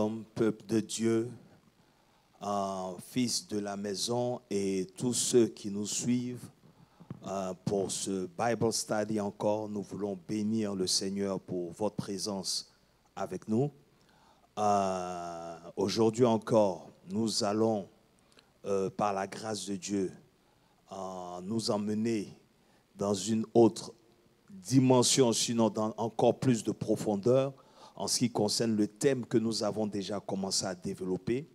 Peuple de Dieu, fils de la maison et tous ceux qui nous suivent pour ce Bible Study encore, nous voulons bénir le Seigneur pour votre présence avec nous. Aujourd'hui encore, nous allons, par la grâce de Dieu, nous emmener dans une autre dimension, sinon dans encore plus de profondeur, en ce qui concerne le thème que nous avons déjà commencé à développer,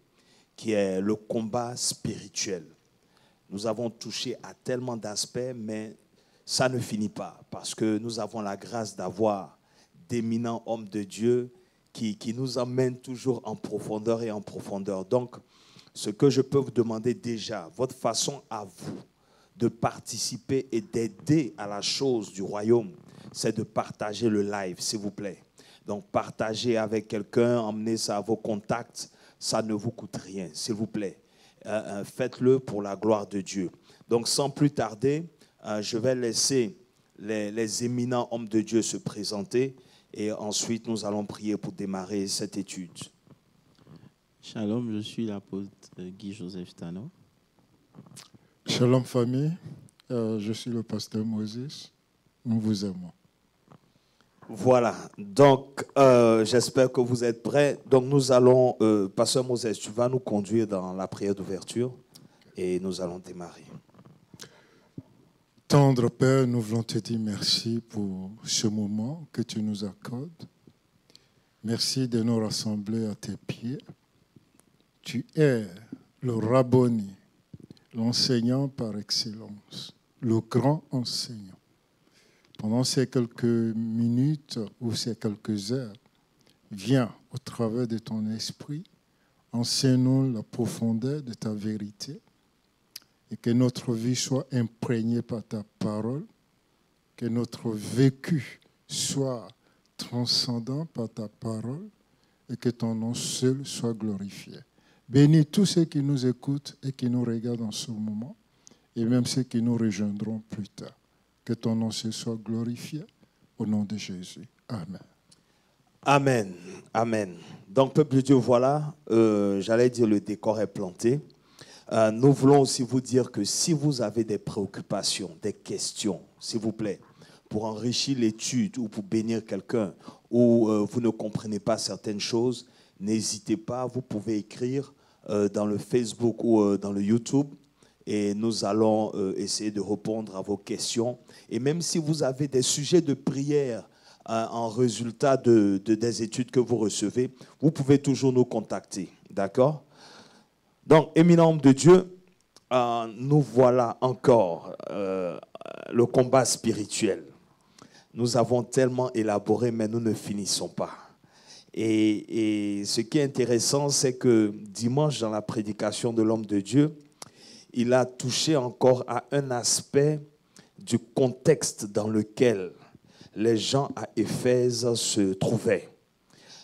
qui est le combat spirituel. Nous avons touché à tellement d'aspects, mais ça ne finit pas, parce que nous avons la grâce d'avoir d'éminents hommes de Dieu qui nous emmènent toujours en profondeur et en profondeur. Donc, ce que je peux vous demander déjà, votre façon à vous de participer et d'aider à la chose du royaume, c'est de partager le live, s'il vous plaît. Donc, partagez avec quelqu'un, emmenez ça à vos contacts, ça ne vous coûte rien, s'il vous plaît. Faites-le pour la gloire de Dieu. Donc, sans plus tarder, je vais laisser les éminents hommes de Dieu se présenter et ensuite, nous allons prier pour démarrer cette étude. Shalom, je suis l'apôtre Guy-Joseph Tano. Shalom famille, je suis le pasteur Moses, nous vous aimons. Voilà, donc j'espère que vous êtes prêts. Donc nous allons, pasteur Moses, tu vas nous conduire dans la prière d'ouverture et nous allons démarrer. Tendre Père, nous voulons te dire merci pour ce moment que tu nous accordes. Merci de nous rassembler à tes pieds. Tu es le Rabboni, l'enseignant par excellence, le grand enseignant. Pendant ces quelques minutes ou ces quelques heures, viens au travers de ton esprit, enseigne-nous la profondeur de ta vérité et que notre vie soit imprégnée par ta parole, que notre vécu soit transcendant par ta parole et que ton nom seul soit glorifié. Bénis tous ceux qui nous écoutent et qui nous regardent en ce moment, et même ceux qui nous rejoindront plus tard. Que ton nom soit glorifié, au nom de Jésus. Amen. Amen, amen. Donc, peuple de Dieu, voilà, j'allais dire le décor est planté. Nous voulons aussi vous dire que si vous avez des préoccupations, des questions, s'il vous plaît, pour enrichir l'étude ou pour bénir quelqu'un, ou vous ne comprenez pas certaines choses, n'hésitez pas, vous pouvez écrire dans le Facebook ou dans le YouTube et nous allons essayer de répondre à vos questions. Et même si vous avez des sujets de prière en résultat des études que vous recevez, vous pouvez toujours nous contacter, d'accord? Donc, éminent homme de Dieu, nous voilà encore le combat spirituel. Nous avons tellement élaboré, mais nous ne finissons pas. Et ce qui est intéressant, c'est que dimanche, dans la prédication de l'homme de Dieu, il a touché encore à un aspect du contexte dans lequel les gens à Éphèse se trouvaient.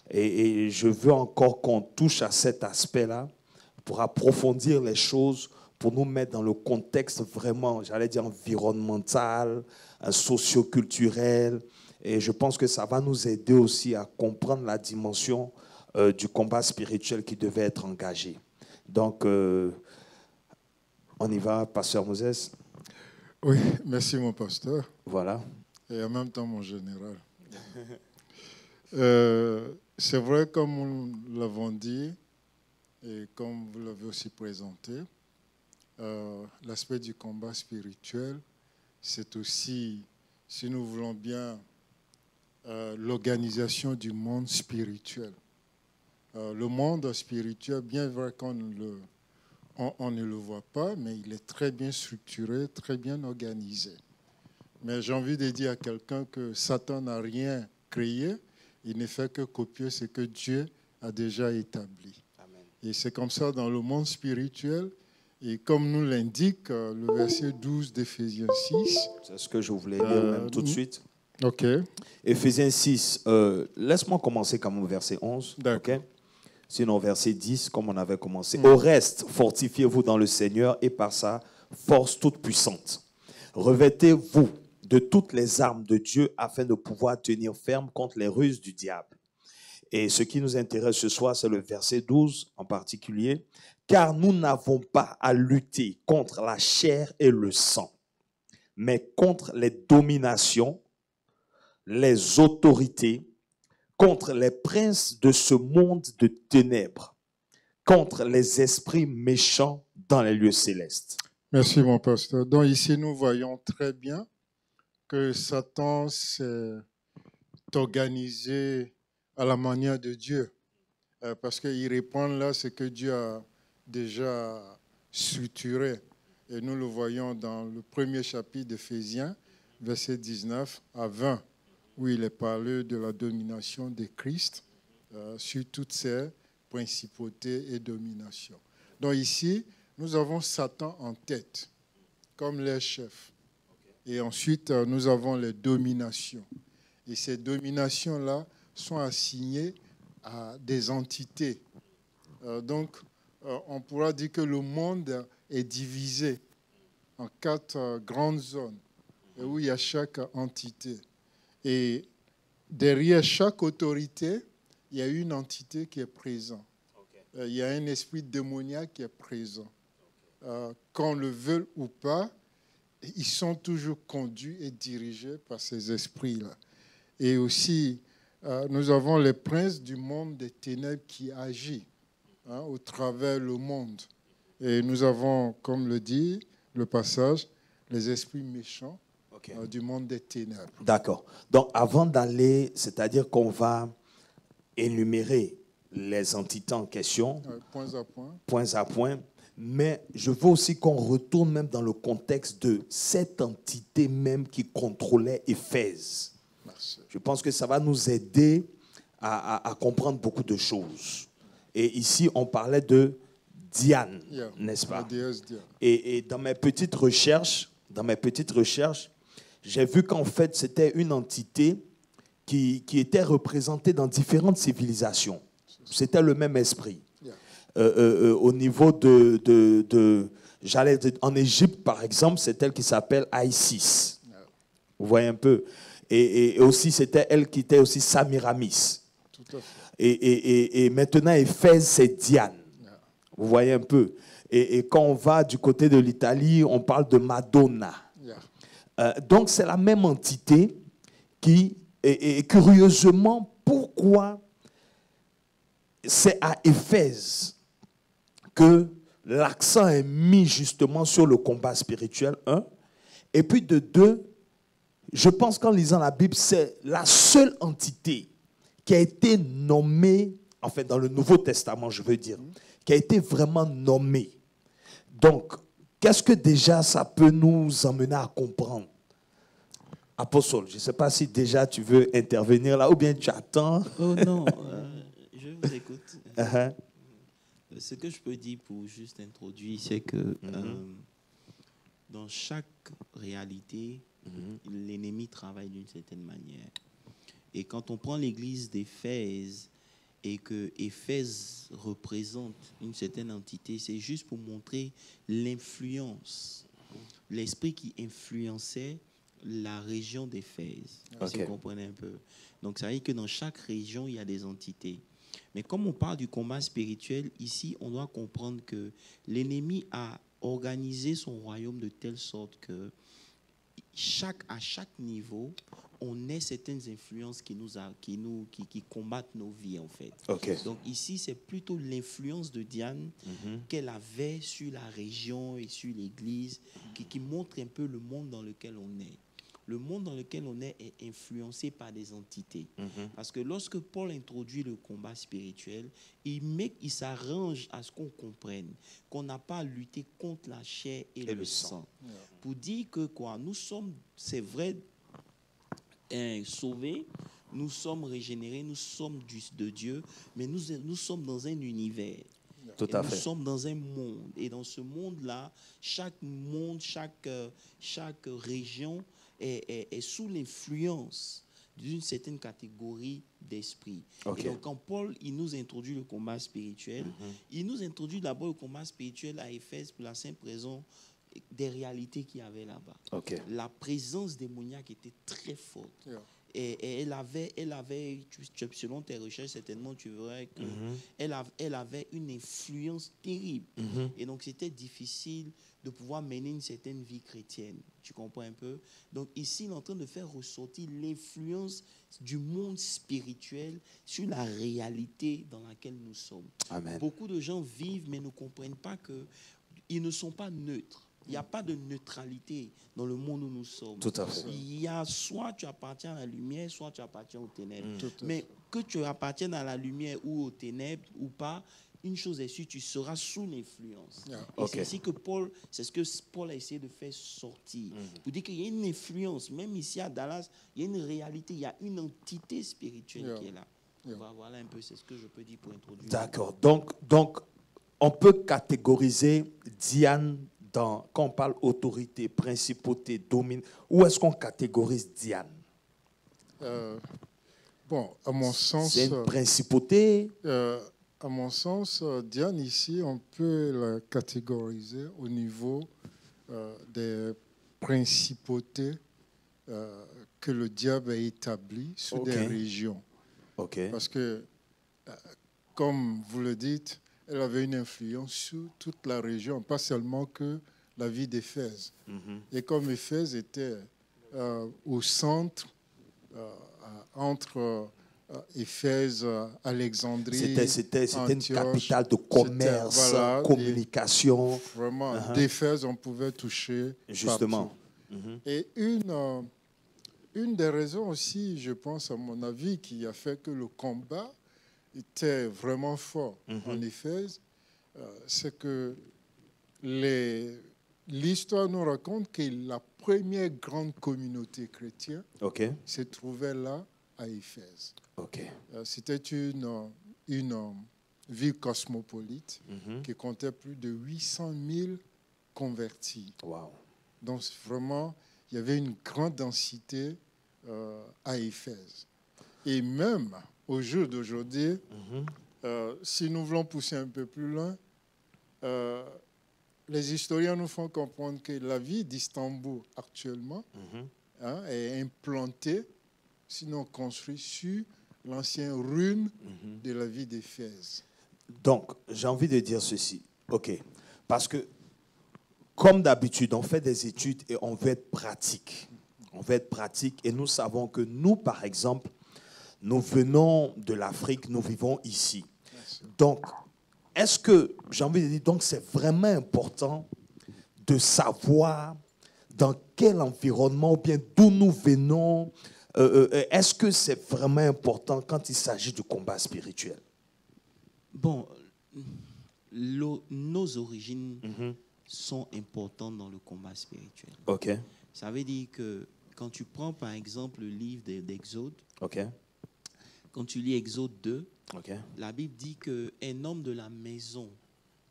Et je veux encore qu'on touche à cet aspect-là pour approfondir les choses, pour nous mettre dans le contexte vraiment, j'allais dire, environnemental, socio-culturel. Et je pense que ça va nous aider aussi à comprendre la dimension du combat spirituel qui devait être engagé. Donc, on y va, pasteur Moses. Oui, merci mon pasteur. Voilà. Et en même temps mon général. C'est vrai, comme nous l'avons dit, et comme vous l'avez aussi présenté, l'aspect du combat spirituel, c'est aussi, si nous voulons bien, l'organisation du monde spirituel. Le monde spirituel, bien vrai qu'on ne le voit pas, mais il est très bien structuré, très bien organisé. Mais j'ai envie de dire à quelqu'un que Satan n'a rien créé, il ne fait que copier ce que Dieu a déjà établi. Amen. Et c'est comme ça dans le monde spirituel, et comme nous l'indique le verset 12 d'Éphésiens 6. C'est ce que je voulais lire même tout de suite. Ok. Éphésiens 6, laisse-moi commencer comme au verset 11. D'accord. Okay? Sinon, verset 10, comme on avait commencé. Au reste, fortifiez-vous dans le Seigneur et par sa force toute puissante. Revêtez-vous de toutes les armes de Dieu afin de pouvoir tenir ferme contre les ruses du diable. Et ce qui nous intéresse ce soir, c'est le verset 12 en particulier. Car nous n'avons pas à lutter contre la chair et le sang, mais contre les dominations, les autorités, contre les princes de ce monde de ténèbres, contre les esprits méchants dans les lieux célestes. Merci, mon pasteur. Donc ici, nous voyons très bien que Satan s'est organisé à la manière de Dieu. Parce qu'il répond là ce que Dieu a déjà structuré. Et nous le voyons dans le premier chapitre d'Éphésiens, versets 19 à 20, où il est parlé de la domination de Christ sur toutes ses principautés et dominations. Donc ici, nous avons Satan en tête, comme les chefs. Et ensuite, nous avons les dominations. Et ces dominations-là sont assignées à des entités. Donc, on pourra dire que le monde est divisé en 4 grandes zones où il y a chaque entité. Et derrière chaque autorité, il y a une entité qui est présente. Il y a un esprit démoniaque qui est présent. Qu'on le veuille ou pas, ils sont toujours conduits et dirigés par ces esprits-là. Et aussi, nous avons les princes du monde des ténèbres qui agissent au travers le monde. Et nous avons, comme le dit le passage, les esprits méchants du monde des ténèbres. D'accord. Donc, avant d'aller, c'est-à-dire qu'on va énumérer les entités en question, point à point, mais je veux aussi qu'on retourne même dans le contexte de cette entité même qui contrôlait Éphèse. Merci. Je pense que ça va nous aider à comprendre beaucoup de choses. Et ici, on parlait de Diane, n'est-ce pas? Et dans mes petites recherches, j'ai vu qu'en fait, c'était une entité qui était représentée dans différentes civilisations. C'était le même esprit. Au niveau j'allais dire, en Égypte, par exemple, c'est elle qui s'appelle Isis. Vous voyez un peu. Et aussi, c'était elle qui était aussi Samiramis. Tout à fait. Et maintenant, Éphèse, c'est Diane. Vous voyez un peu. Et quand on va du côté de l'Italie, on parle de Madonna. Donc, c'est la même entité qui, et curieusement, pourquoi c'est à Éphèse que l'accent est mis justement sur le combat spirituel, et puis de 2, je pense qu'en lisant la Bible, c'est la seule entité qui a été nommée, enfin dans le Nouveau Testament, je veux dire, qui a été vraiment nommée. Donc, qu'est-ce que déjà ça peut nous emmener à comprendre? Apostole, je ne sais pas si déjà tu veux intervenir là ou bien tu attends. Oh non, je vous écoute. Ce que je peux dire pour juste introduire, c'est que dans chaque réalité, l'ennemi travaille d'une certaine manière. Et quand on prend l'église d'Éphèse et que Éphèse représente une certaine entité, c'est juste pour montrer l'influence, l'esprit qui influençait la région d'Éphèse. Si vous comprenez un peu. Donc, ça veut dire que dans chaque région, il y a des entités. Mais comme on parle du combat spirituel, ici, on doit comprendre que l'ennemi a organisé son royaume de telle sorte que à chaque niveau, on ait certaines influences qui combattent nos vies, en fait. Donc ici, c'est plutôt l'influence de Diane qu'elle avait sur la région et sur l'Église qui montre un peu le monde dans lequel on est. Le monde dans lequel on est influencé par des entités. Parce que lorsque Paul introduit le combat spirituel, il s'arrange à ce qu'on comprenne qu'on n'a pas à lutter contre la chair et le sang. Pour dire que nous sommes, c'est vrai, sauvés, nous sommes régénérés, nous sommes de Dieu, mais nous sommes dans un univers. Nous sommes dans un monde. Et dans ce monde-là, chaque région est sous l'influence d'une certaine catégorie d'esprit. Et donc, quand Paul il nous introduit le combat spirituel, il nous introduit d'abord le combat spirituel à Éphèse pour la simple raison des réalités qu'il y avait là-bas. La présence démoniaque était très forte. Et elle avait, selon tes recherches, certainement, tu verrais qu'elle elle avait une influence terrible. Et donc, c'était difficile de pouvoir mener une certaine vie chrétienne. Tu comprends un peu? Donc, ici, il est en train de faire ressortir l'influence du monde spirituel sur la réalité dans laquelle nous sommes. Amen. Beaucoup de gens vivent, mais ne comprennent pas qu'ils ne sont pas neutres. Il n'y a pas de neutralité dans le monde où nous sommes. Tout à fait. Il y a soit tu appartiens à la lumière, soit tu appartiens aux ténèbres. Mais que tu appartiennes à la lumière ou aux ténèbres ou pas, une chose est sûre, tu seras sous l'influence. Et c'est ici que c'est ce que Paul a essayé de faire sortir. Pour dire qu'il y a une influence, même ici à Dallas, il y a une réalité, il y a une entité spirituelle qui est là. Voilà un peu, c'est ce que je peux dire pour introduire. D'accord. Donc, on peut catégoriser Diane quand on parle autorité, principauté, domine. Où est-ce qu'on catégorise Diane? Bon, à mon sens... C'est une principauté? À mon sens, Diane, ici, on peut la catégoriser au niveau des principautés que le diable a établies sur des régions. Parce que, comme vous le dites, elle avait une influence sur toute la région, pas seulement que la ville d'Éphèse. Et comme Éphèse était au centre, entre Éphèse, Alexandrie, c'était une capitale de commerce, communication. Vraiment, d'Éphèse, on pouvait toucher justement. Et une des raisons aussi, je pense, à mon avis, qui a fait que le combat était vraiment fort en Éphèse, c'est que l'histoire nous raconte que la première grande communauté chrétienne se trouvait là, à Éphèse. C'était une ville cosmopolite qui comptait plus de 800 000 convertis. Donc vraiment, il y avait une grande densité à Éphèse. Et même au jour d'aujourd'hui, si nous voulons pousser un peu plus loin, les historiens nous font comprendre que la ville d'Istanbul actuellement est implantée, sinon construite sur l'ancienne rune de la ville d'Éphèse. Donc, j'ai envie de dire ceci. Parce que, comme d'habitude, on fait des études et on veut être pratique. On veut être pratique et nous savons que nous, par exemple, nous venons de l'Afrique, nous vivons ici. Donc, est-ce que, j'ai envie de dire, donc c'est vraiment important de savoir dans quel environnement ou bien d'où nous venons. Est-ce que c'est vraiment important quand il s'agit du combat spirituel? Bon, nos origines sont importantes dans le combat spirituel. Ça veut dire que quand tu prends par exemple le livre d'Exode, quand tu lis Exode 2, la Bible dit qu'un homme de la maison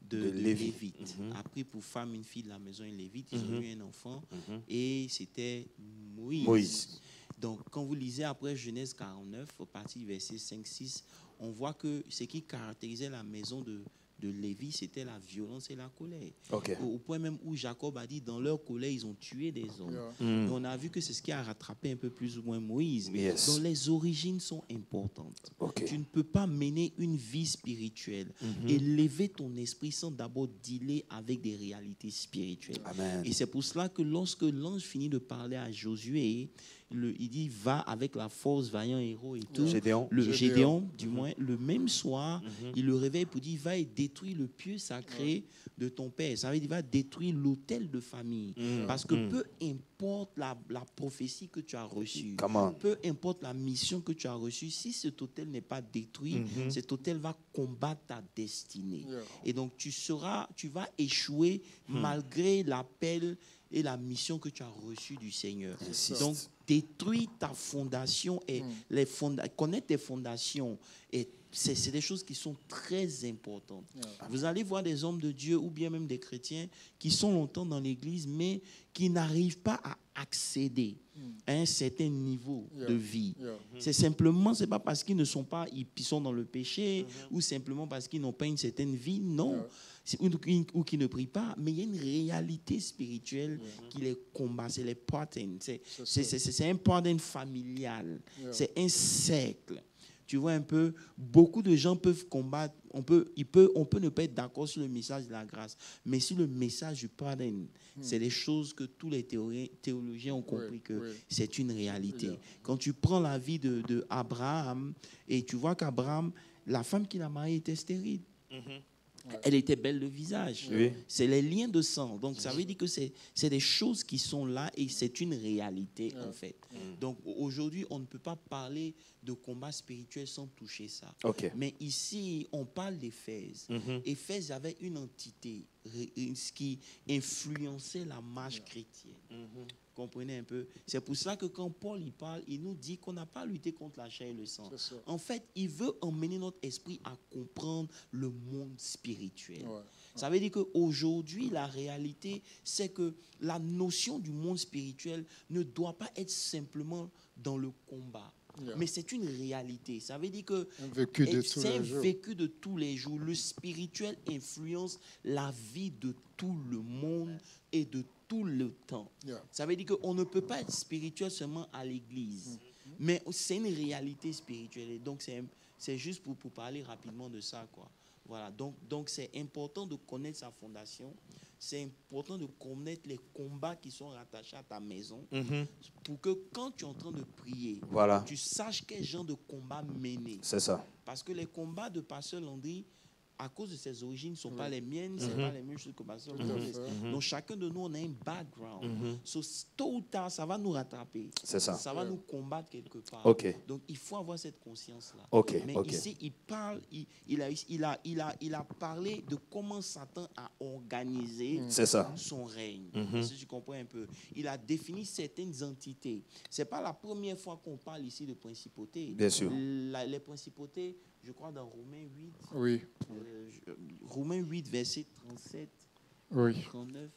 de Lévite a pris pour femme une fille de la maison de Lévite. Ils ont eu un enfant et c'était Moïse. Donc, quand vous lisez après Genèse 49, au partir du verset 5-6, on voit que ce qui caractérisait la maison de Lévi, c'était la violence et la colère. Au point même où Jacob a dit, dans leur colère, ils ont tué des hommes. Et on a vu que c'est ce qui a rattrapé un peu plus ou moins Moïse. Donc les origines sont importantes. Tu ne peux pas mener une vie spirituelle et lever ton esprit sans d'abord dealer avec des réalités spirituelles. Et c'est pour cela que lorsque l'ange finit de parler à Josué, il dit va avec la force, vaillant héros et tout. Gédéon, du moins, le même soir, il le réveille pour dire va et détruire le pieu sacré de ton père. Ça veut dire va détruire l'autel de famille. Parce que peu importe la prophétie que tu as reçue, peu importe la mission que tu as reçue, si cet autel n'est pas détruit, cet autel va combattre ta destinée. Et donc tu vas échouer malgré l'appel et la mission que tu as reçue du Seigneur. Donc, détruire ta fondation et connaître tes fondations est c'est des choses qui sont très importantes. Vous allez voir des hommes de Dieu ou bien même des chrétiens qui sont longtemps dans l'église, mais qui n'arrivent pas à accéder à un certain niveau de vie. C'est simplement, c'est pas parce qu'ils ne sont pas, ils sont dans le péché, ou simplement parce qu'ils n'ont pas une certaine vie, non. Ou qui ne prient pas, mais il y a une réalité spirituelle qui les combat, c'est les patterns, c'est un pattern familial, c'est un cercle. Tu vois un peu, beaucoup de gens peuvent combattre, on peut ne pas être d'accord sur le message de la grâce, mais sur le message du pardon, c'est des choses que tous les théologiens ont compris que c'est une réalité. Quand tu prends la vie de Abraham, et tu vois qu'Abraham, la femme qu'il a mariée était stérile. Elle était belle de visage. C'est les liens de sang. Donc, ça veut dire que c'est des choses qui sont là et c'est une réalité, en fait. Donc, aujourd'hui, on ne peut pas parler de combat spirituel sans toucher ça. Mais ici, on parle d'Éphèse. Éphèse avait une entité qui influençait la marche chrétienne. Comprenez un peu. C'est pour ça que quand Paul y parle, il nous dit qu'on n'a pas lutté contre la chair et le sang. En fait, il veut emmener notre esprit à comprendre le monde spirituel. Ça veut dire qu'aujourd'hui, la réalité, c'est que la notion du monde spirituel ne doit pas être simplement dans le combat. Mais c'est une réalité. Ça veut dire que c'est un vécu de tous les jours. Le spirituel influence la vie de tout le monde et de tout le temps. Ça veut dire qu'on ne peut pas être spirituel seulement à l'église. Mais c'est une réalité spirituelle. Et donc, c'est juste pour parler rapidement de ça, quoi. Voilà. Donc, c'est important de connaître sa fondation. C'est important de connaître les combats qui sont rattachés à ta maison pour que quand tu es en train de prier, tu saches quel genre de combat mener. C'est ça. Parce que les combats de Pasteur Landry, à cause de ses origines, ne sont pas les miennes, ce n'est pas les mêmes choses que Pasteur Landry. Donc chacun de nous, on a un background. So, tôt ou tard, ça va nous rattraper. C'est ça. Ça va nous combattre quelque part. Donc il faut avoir cette conscience-là. Mais ici, il parle, il a parlé de comment Satan a organisé son règne. Si tu comprends un peu. Il a défini certaines entités. Ce n'est pas la première fois qu'on parle ici de principauté. Bien sûr. Les principautés, je crois dans Romains 8. Romains 8, verset 37, 39.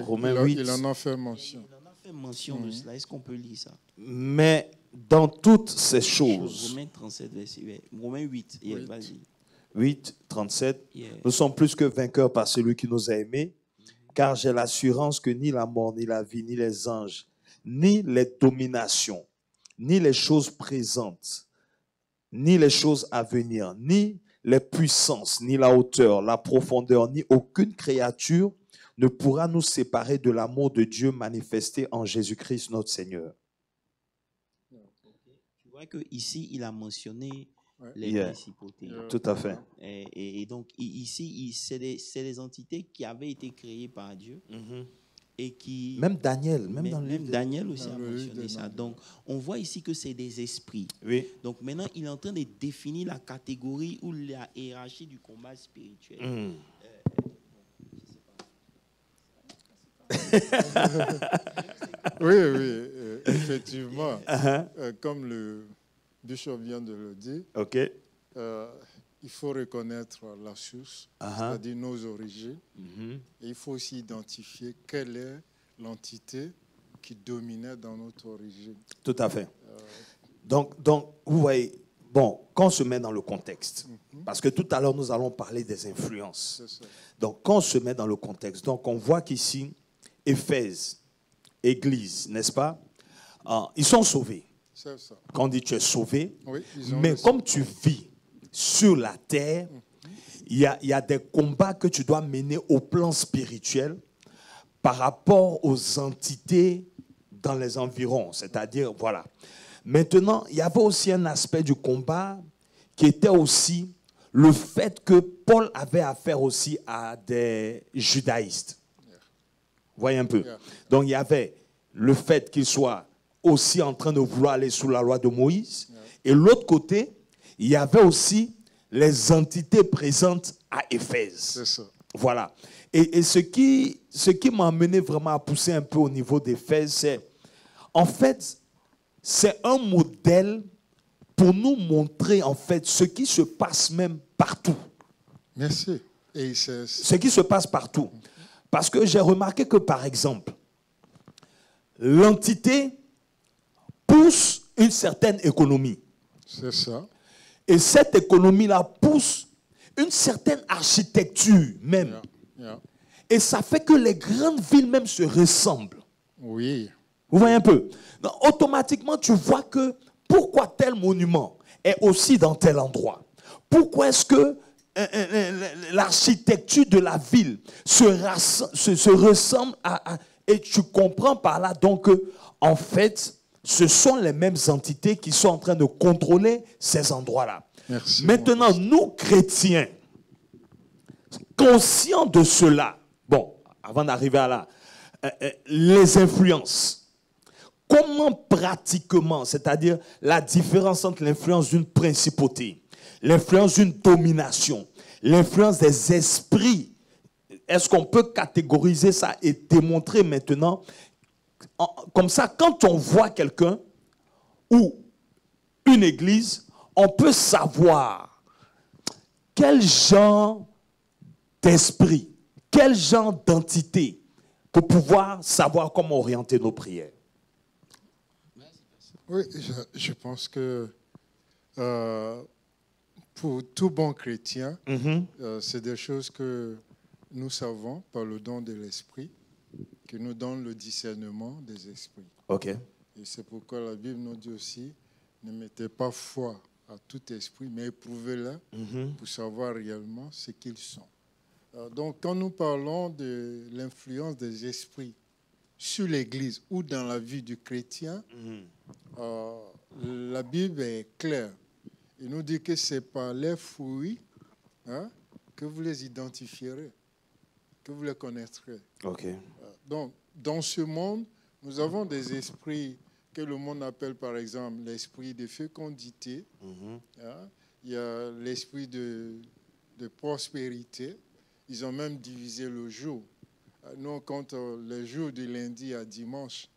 Romains 8. Il en a fait mention. Il en a fait mention de cela. Est-ce qu'on peut lire ça? Mais dans toutes ces choses. Romains 37, verset Romains 8. Vas-y. 8, 37. Nous sommes plus que vainqueurs par celui qui nous a aimés, car j'ai l'assurance que ni la mort, ni la vie, ni les anges, ni les dominations, ni les choses présentes, ni les choses à venir, ni les puissances, ni la hauteur, la profondeur, ni aucune créature ne pourra nous séparer de l'amour de Dieu manifesté en Jésus-Christ notre Seigneur. Tu vois qu'ici, il a mentionné les principautés. Tout à fait. Et donc, ici, c'est des entités qui avaient été créées par Dieu. Et qui, même Daniel, même Daniel aussi a mentionné ça. Donc, on voit ici que c'est des esprits. Donc, maintenant, il est en train de définir la catégorie ou la hiérarchie du combat spirituel. Oui, effectivement. Comme le bishop vient de le dire, il faut reconnaître la source, c'est-à-dire nos origines. Et il faut aussi identifier quelle est l'entité qui dominait dans notre origine. Tout à fait. Donc, vous voyez, bon, quand on se met dans le contexte, parce que tout à l'heure, nous allons parler des influences. Donc, quand on se met dans le contexte, donc on voit qu'ici, Éphèse, Église, n'est-ce pas? Ils sont sauvés. C'est ça. Quand on dit tu es sauvé, mais comme tu vis sur la terre, il y a des combats que tu dois mener au plan spirituel par rapport aux entités dans les environs. C'est-à-dire, voilà. Maintenant, il y avait aussi un aspect du combat qui était aussi le fait que Paul avait affaire aussi à des judaïstes. Vous voyez un peu. Donc, il y avait le fait qu'il soit aussi en train de vouloir aller sous la loi de Moïse. Et l'autre côté, il y avait aussi les entités présentes à Éphèse. C'est ça. Voilà. Et ce qui m'a amené vraiment à pousser un peu au niveau d'Éphèse, c'est, en fait, c'est un modèle pour nous montrer en fait ce qui se passe même partout. Merci. Et ce qui se passe partout. Parce que j'ai remarqué que, par exemple, l'entité pousse une certaine économie. C'est ça. Et cette économie-là pousse une certaine architecture même. Et ça fait que les grandes villes même se ressemblent. Oui. Vous voyez un peu? Donc, automatiquement, tu vois que pourquoi tel monument est aussi dans tel endroit? Pourquoi est-ce que l'architecture de la ville se ressemble à... Et tu comprends par là donc que, en fait, ce sont les mêmes entités qui sont en train de contrôler ces endroits-là. Maintenant, nous, chrétiens, conscients de cela, bon, avant d'arriver à là, les influences, comment pratiquement, c'est-à-dire la différence entre l'influence d'une principauté, l'influence d'une domination, l'influence des esprits, est-ce qu'on peut catégoriser ça et démontrer maintenant, comme ça, quand on voit quelqu'un ou une église, on peut savoir quel genre d'esprit, quel genre d'entité pour pouvoir savoir comment orienter nos prières. Oui, je pense que pour tout bon chrétien, c'est des choses que nous savons par le don de l'esprit, qui nous donne le discernement des esprits. Ok. Et c'est pourquoi la Bible nous dit aussi, ne mettez pas foi à tout esprit, mais éprouvez-le pour savoir réellement ce qu'ils sont. Donc, quand nous parlons de l'influence des esprits sur l'Église ou dans la vie du chrétien, la Bible est claire. Il nous dit que c'est par les fruits que vous les identifierez, que vous les connaîtrez. Okay. Donc, dans ce monde, nous avons des esprits que le monde appelle, par exemple, l'esprit de fécondité. Il y a l'esprit de prospérité. Ils ont même divisé le jour. Nous, on compte les jours du lundi à dimanche.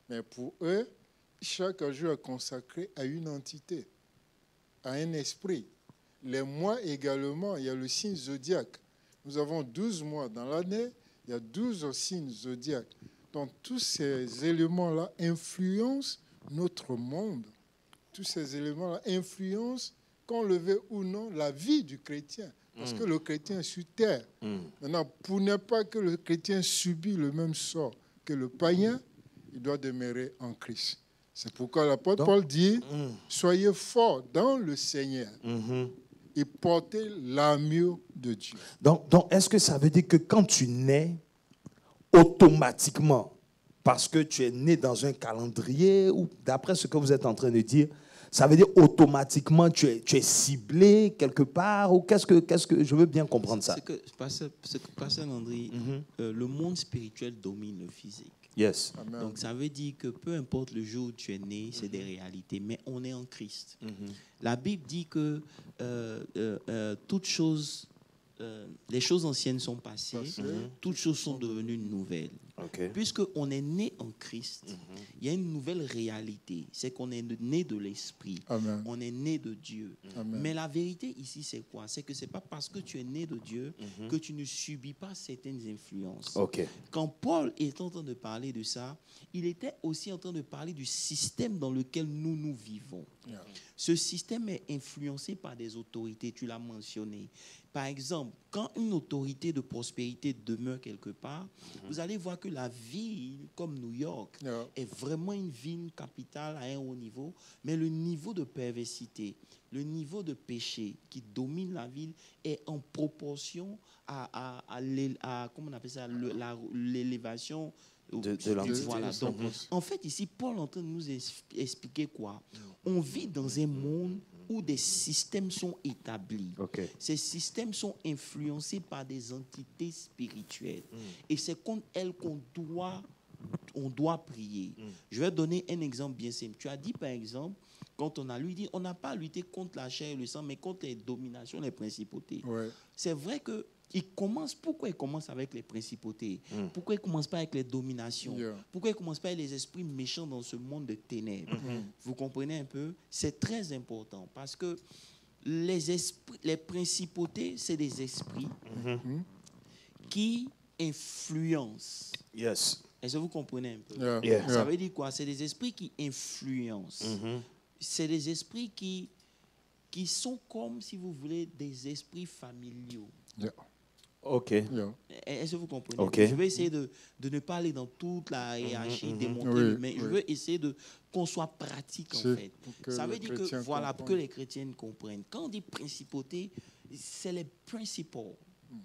Mais pour eux, chaque jour est consacré à une entité, à un esprit. Les mois également, il y a le signe zodiaque. Nous avons 12 mois dans l'année, il y a 12 signes zodiaques. Donc, tous ces éléments-là influencent notre monde. Tous ces éléments-là influencent, qu'on le veuille ou non, la vie du chrétien. Parce que le chrétien est sur terre. Maintenant, pour ne pas que le chrétien subisse le même sort que le païen, il doit demeurer en Christ. C'est pourquoi l'apôtre Paul dit, soyez forts dans le Seigneur et portez l'armure de Dieu. Donc, est-ce que ça veut dire que quand tu nais, automatiquement, parce que tu es né dans un calendrier, ou d'après ce que vous êtes en train de dire, ça veut dire automatiquement tu es ciblé quelque part, ou qu'est-ce que je veux bien comprendre ça. Ce que Pasteur Landry, le monde spirituel domine le physique. Yes. Amen. Donc ça veut dire que peu importe le jour où tu es né, c'est des réalités, mais on est en Christ. La Bible dit que toutes choses, les choses anciennes sont passées, toutes choses sont devenues nouvelles. Okay. Puisqu'on est né en Christ, il y a une nouvelle réalité. C'est qu'on est né de l'Esprit. Amen. On est né de Dieu. Amen. Mais la vérité ici, c'est quoi? C'est que ce n'est pas parce que tu es né de Dieu que tu ne subis pas certaines influences. Okay. Quand Paul est en train de parler de ça, il était aussi en train de parler du système dans lequel nous vivons. Yeah. Ce système est influencé par des autorités, tu l'as mentionné. Par exemple, quand une autorité de prospérité demeure quelque part, vous allez voir que la ville, comme New York, est vraiment une ville capitale à un haut niveau, mais le niveau de perversité, le niveau de péché qui domine la ville est en proportion à comment on appelle ça, l'élévation de l'entité. Voilà. Donc, en fait, ici, Paul est en train de nous expliquer quoi? On vit dans un monde où des systèmes sont établis. Okay. Ces systèmes sont influencés par des entités spirituelles. Et c'est contre elles qu'on doit prier. Je vais donner un exemple bien simple. Tu as dit, par exemple, quand on n'a pas lutté contre la chair et le sang, mais contre les dominations, les principautés. Ouais. C'est vrai que Pourquoi il commence avec les principautés? Pourquoi il ne commence pas avec les dominations? Pourquoi il ne commence pas avec les esprits méchants dans ce monde de ténèbres? Vous comprenez un peu? C'est très important parce que les principautés, c'est des esprits qui influencent. Yes. Est-ce que vous comprenez un peu? Yeah. Ça veut dire quoi? C'est des esprits qui influencent. C'est des esprits qui sont comme, si vous voulez, des esprits familiaux. Yeah. OK. Yeah. Est-ce que vous comprenez? Okay. Je vais essayer de ne pas aller dans toute la hiérarchie, démontrer, mais je veux essayer qu'on soit pratique, en fait. Ça veut dire que, voilà, pour que les chrétiens comprennent. Quand on dit principauté, c'est les principaux,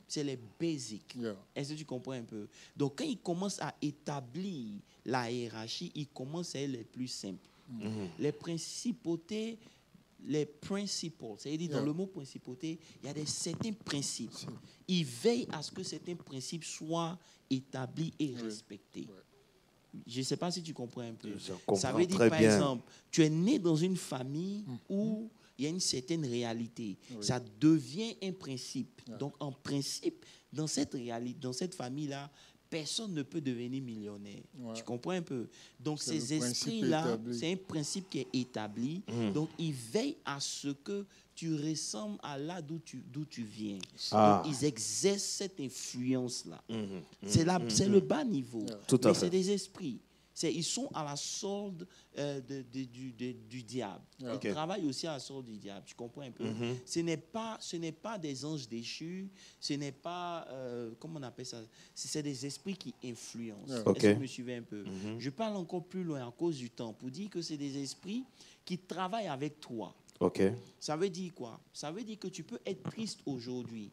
c'est les basics. Yeah. Est-ce que tu comprends un peu? Donc, quand ils commencent à établir la hiérarchie, ils commencent à être les plus simples. Les principautés, les principaux, c'est-à-dire dans le mot principauté, il y a certains principes. Ils veillent à ce que certains principes soient établis et respectés. Je ne sais pas si tu comprends un peu. Ça veut dire, par exemple, tu es né dans une famille où il y a une certaine réalité. Ça devient un principe. Donc, en principe, dans cette réalité, dans cette famille-là, personne ne peut devenir millionnaire. Tu comprends un peu? Donc, ces esprits-là, c'est un principe qui est établi. Donc, ils veillent à ce que tu ressembles à là d'où tu viens. Donc, ils exercent cette influence-là. C'est le bas niveau. Mais c'est des esprits. Ils sont à la solde du diable. Ils travaillent aussi à la solde du diable. Tu comprends un peu? Ce n'est pas des anges déchus. Ce n'est pas, comment on appelle ça? C'est des esprits qui influencent. Est-ce que vous me suivez un peu? Je parle encore plus loin à cause du temps pour dire que c'est des esprits qui travaillent avec toi. Ça veut dire quoi? Ça veut dire que tu peux être triste aujourd'hui.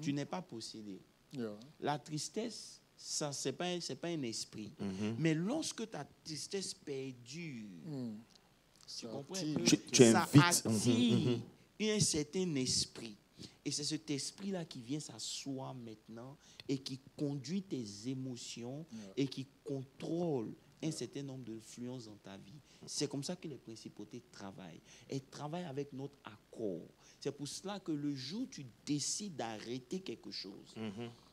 Tu n'es pas possédé. La tristesse, ça, c'est pas un esprit. Mais lorsque ta tristesse perdure, tu comprends un peu? Ça attire un certain esprit. Et c'est cet esprit-là qui vient s'asseoir maintenant et qui conduit tes émotions et qui contrôle un certain nombre d'influences dans ta vie. C'est comme ça que les principautés travaillent. Elles travaillent avec notre accord. C'est pour cela que le jour où tu décides d'arrêter quelque chose,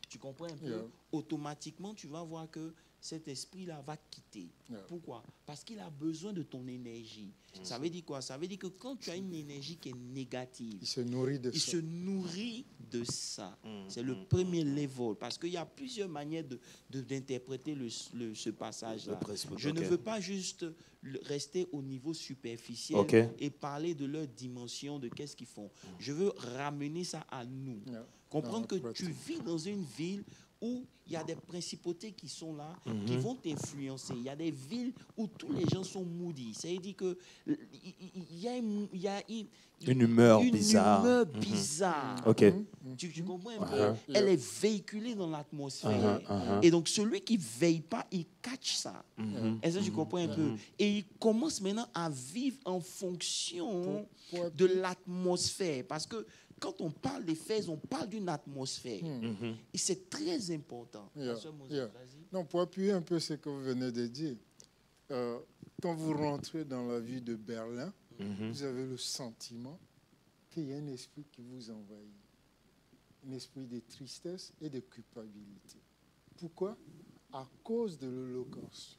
tu comprends un peu? Automatiquement, tu vas voir que cet esprit-là va quitter. Pourquoi? Parce qu'il a besoin de ton énergie. Ça veut dire quoi? Ça veut dire que quand tu as une énergie qui est négative, il se nourrit de ça. C'est le premier level. Parce qu'il y a plusieurs manières d'interpréter ce passage-là. Je ne veux pas juste rester au niveau superficiel et parler de leur dimension, de qu'est-ce qu'ils font. Je veux ramener ça à nous. Comprendre que tu vis dans une ville où il y a des principautés qui sont là, qui vont t'influencer. Il y a des villes où tous les gens sont moody. C'est-à-dire que il y a une humeur bizarre. Tu comprends un peu? Elle est véhiculée dans l'atmosphère. Et donc, celui qui ne veille pas, il catch ça. Est-ce que tu comprends un peu? Et il commence maintenant à vivre en fonction de l'atmosphère. Parce que quand on parle des faits, on parle d'une atmosphère. Et c'est très important. Non, pour appuyer un peu ce que vous venez de dire, quand vous rentrez dans la ville de Berlin, vous avez le sentiment qu'il y a un esprit qui vous envahit. Un esprit de tristesse et de culpabilité. Pourquoi? À cause de l'Holocauste.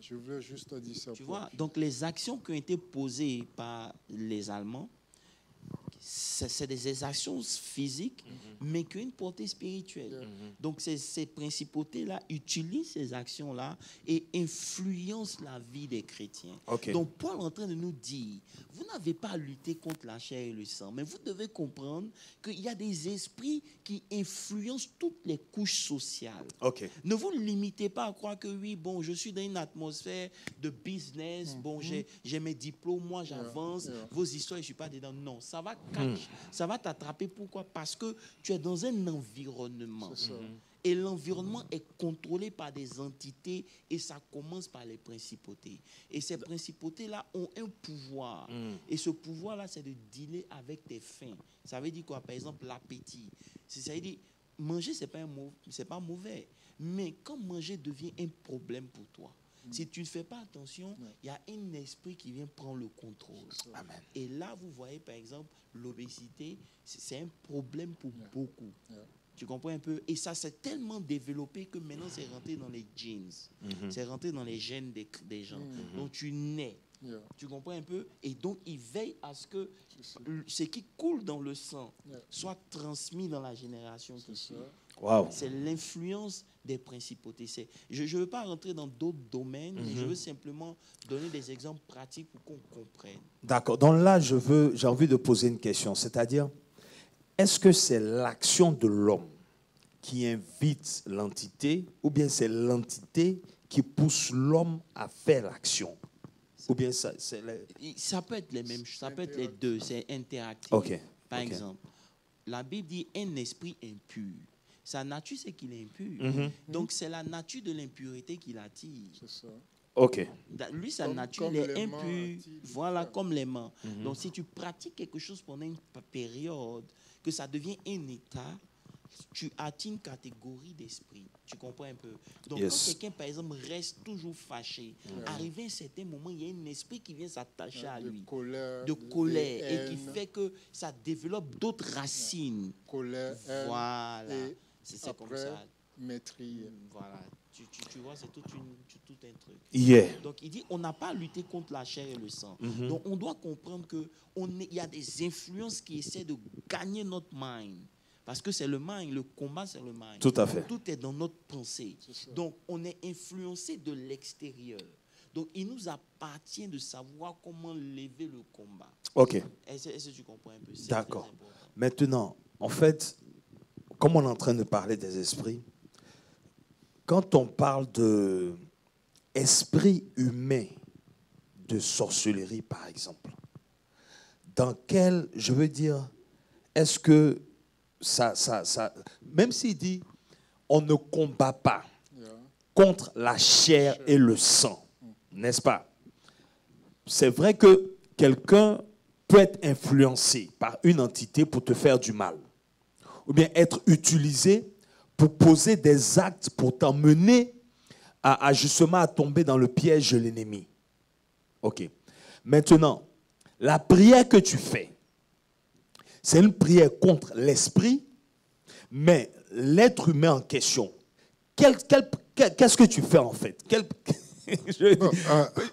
Je veux juste dire ça. Tu vois, donc les actions qui ont été posées par les Allemands, c'est des actions physiques, mais qui ont une portée spirituelle. Donc, ces principautés-là utilisent ces actions-là et influencent la vie des chrétiens. Donc, Paul est en train de nous dire, vous n'avez pas à lutter contre la chair et le sang, mais vous devez comprendre qu'il y a des esprits qui influencent toutes les couches sociales. Ne vous limitez pas à croire que oui, bon, je suis dans une atmosphère de business, bon, j'ai mes diplômes, moi j'avance, vos histoires, je ne suis pas dedans. Non, ça va ça va t'attraper. Pourquoi? Parce que tu es dans un environnement. Et l'environnement est contrôlé par des entités et ça commence par les principautés. Et ces principautés-là ont un pouvoir. Et ce pouvoir-là, c'est de dealer avec tes faim. Ça veut dire quoi? Par exemple, l'appétit. Ça veut dire, manger, ce n'est pas mauvais. Mais quand manger devient un problème pour toi, si tu ne fais pas attention, il y a un esprit qui vient prendre le contrôle. Amen. Et là, vous voyez, par exemple, l'obésité, c'est un problème pour beaucoup. Tu comprends un peu? Et ça s'est tellement développé que maintenant, c'est rentré dans les jeans. C'est rentré dans les gènes des gens. Donc, tu nais. Yeah. Tu comprends un peu? Et donc, il veille à ce que ce qui coule dans le sang soit transmis dans la génération qui suit. Wow. C'est l'influence des principautés. Je ne veux pas rentrer dans d'autres domaines, mais je veux simplement donner des exemples pratiques pour qu'on comprenne. D'accord. Donc là, j'ai envie de poser une question. C'est-à-dire, est-ce que c'est l'action de l'homme qui invite l'entité ou bien c'est l'entité qui pousse l'homme à faire l'action? Ou bien ça peut être les mêmes, ça peut être les deux, c'est interactif. Ok. Par exemple, la Bible dit un esprit impur. Sa nature, c'est qu'il est impur. Donc, c'est la nature de l'impureté qui l'attire. C'est ça. Ok. Lui, sa nature, il est impur. Voilà, comme les mains. Donc, si tu pratiques quelque chose pendant une période, que ça devient un état, tu atteins une catégorie d'esprit. Tu comprends un peu? Donc, quand quelqu'un, par exemple, reste toujours fâché, arrivé à un certain moment, il y a un esprit qui vient s'attacher à lui. De colère. Et qui fait que ça développe d'autres racines. Colère, voilà. C'est comme ça. Maîtrise. Voilà. Tu vois, c'est tout un truc. Yeah. Donc, il dit, on n'a pas à lutter contre la chair et le sang. Donc, on doit comprendre qu'il y a des influences qui essaient de gagner notre mind. Parce que c'est le mind, le combat, c'est le mind. Tout à fait. Tout est dans notre pensée. Donc, on est influencé de l'extérieur. Donc, il nous appartient de savoir comment lever le combat. Ok. Est-ce que tu comprends un peu? D'accord. Maintenant, en fait, comme on est en train de parler des esprits, quand on parle de esprit humain de sorcellerie, par exemple, dans quel, je veux dire, est-ce que ça, même s'il dit, on ne combat pas contre la chair et le sang, n'est-ce pas? C'est vrai que quelqu'un peut être influencé par une entité pour te faire du mal, ou bien être utilisé pour poser des actes pour t'emmener justement à tomber dans le piège de l'ennemi. Ok. Maintenant, la prière que tu fais, c'est une prière contre l'esprit, mais l'être humain en question, qu'est-ce que tu fais en fait?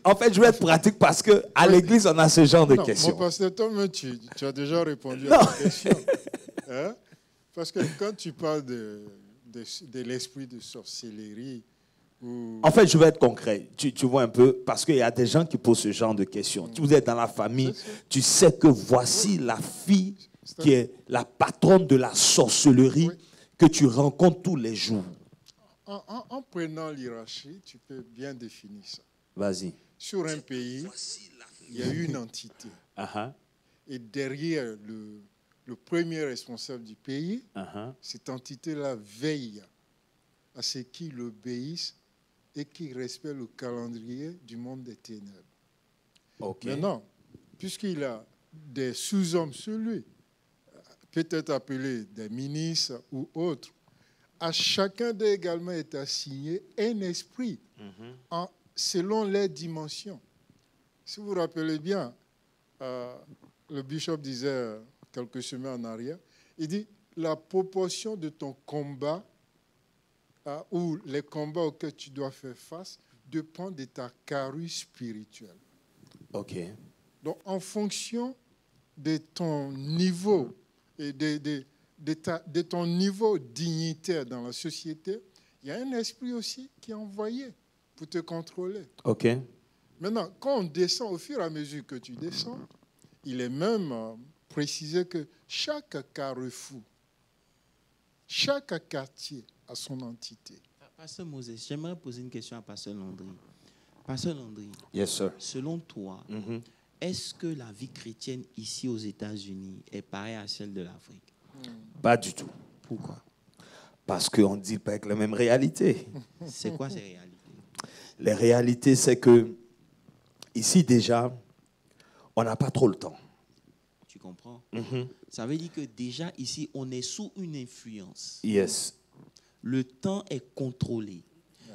En fait, je vais être pratique parce qu'à l'église, on a ce genre de questions. Mon pasteur Tom, tu as déjà répondu à la question. Hein? Parce que quand tu parles de l'esprit de sorcellerie, en fait, je vais être concret. Tu vois un peu, parce qu'il y a des gens qui posent ce genre de questions. Vous êtes dans la famille, tu sais que voici la fille qui est la patronne de la sorcellerie que tu rencontres tous les jours. En prenant l'hierarchie, tu peux bien définir ça. Vas-y. Sur un pays, il y a une entité. Et derrière le premier responsable du pays, cette entité-là veille à ce qu'il obéisse et qu'il respecte le calendrier du monde des ténèbres. Maintenant, puisqu'il a des sous-hommes sur lui, peut-être appelés des ministres ou autres, à chacun d'eux également est assigné un esprit selon les dimensions. Si vous vous rappelez bien, le bishop disait quelques semaines en arrière, il dit la proportion de ton combat ou les combats auxquels tu dois faire face dépend de ta carrure spirituelle. Ok. Donc, en fonction de ton niveau et de ton niveau dignitaire dans la société, il y a un esprit aussi qui est envoyé pour te contrôler. Ok. Maintenant, quand on descend, au fur et à mesure que tu descends, il est même précisé que chaque carrefour, chaque quartier a son entité. Pasteur Moses, j'aimerais poser une question à Pasteur Landry. Pasteur Landry, yes, sir. Selon toi, est-ce que la vie chrétienne ici aux États-Unis est pareille à celle de l'Afrique? Pas du tout. Pourquoi? Parce qu'on ne dit pas avec la même réalité. C'est quoi ces réalités? Les réalités, c'est que ici déjà, on n'a pas trop le temps. Tu comprends? Ça veut dire que déjà ici, on est sous une influence. Yes. Le temps est contrôlé.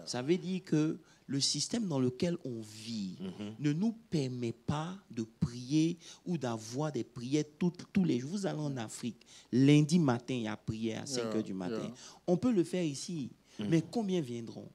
Ça veut dire que le système dans lequel on vit ne nous permet pas de prier ou d'avoir des prières tous les jours. Vous allez en Afrique, lundi matin, il y a prière à 5 heures du matin. On peut le faire ici, mais combien viendront?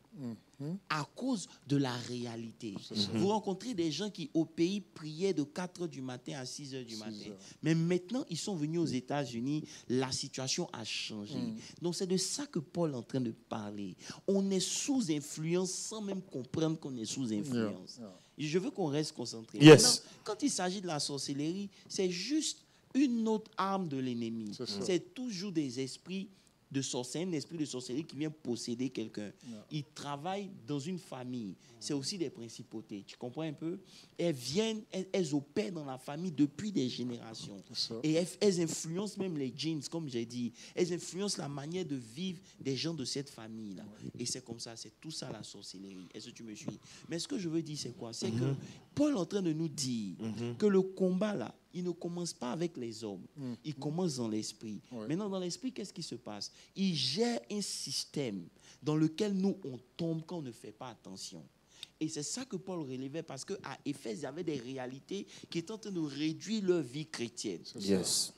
À cause de la réalité. Vous rencontrez des gens qui, au pays, priaient de 4 heures du matin à 6 heures du matin. Mais maintenant, ils sont venus aux États-Unis, la situation a changé. Donc, c'est de ça que Paul est en train de parler. On est sous influence sans même comprendre qu'on est sous influence. Je veux qu'on reste concentré. Maintenant, quand il s'agit de la sorcellerie, c'est juste une autre arme de l'ennemi. C'est toujours des esprits de sorcellerie, un esprit de sorcellerie qui vient posséder quelqu'un. Il travaille dans une famille. C'est aussi des principautés. Tu comprends un peu? Elles viennent, elles opèrent dans la famille depuis des générations. Et elles influencent même les genes, comme j'ai dit. Elles influencent la manière de vivre des gens de cette famille-là. Et c'est comme ça, c'est tout ça la sorcellerie. Est-ce que tu me suis? Mais ce que je veux dire, c'est quoi? C'est que Paul est en train de nous dire que le combat, là, il ne commence pas avec les hommes. Il commence dans l'esprit. Maintenant, dans l'esprit, qu'est-ce qui se passe? Il gère un système dans lequel nous, on tombe quand on ne fait pas attention. Et c'est ça que Paul relevait, parce qu'à Éphèse, il y avait des réalités qui étaient en train de réduire leur vie chrétienne.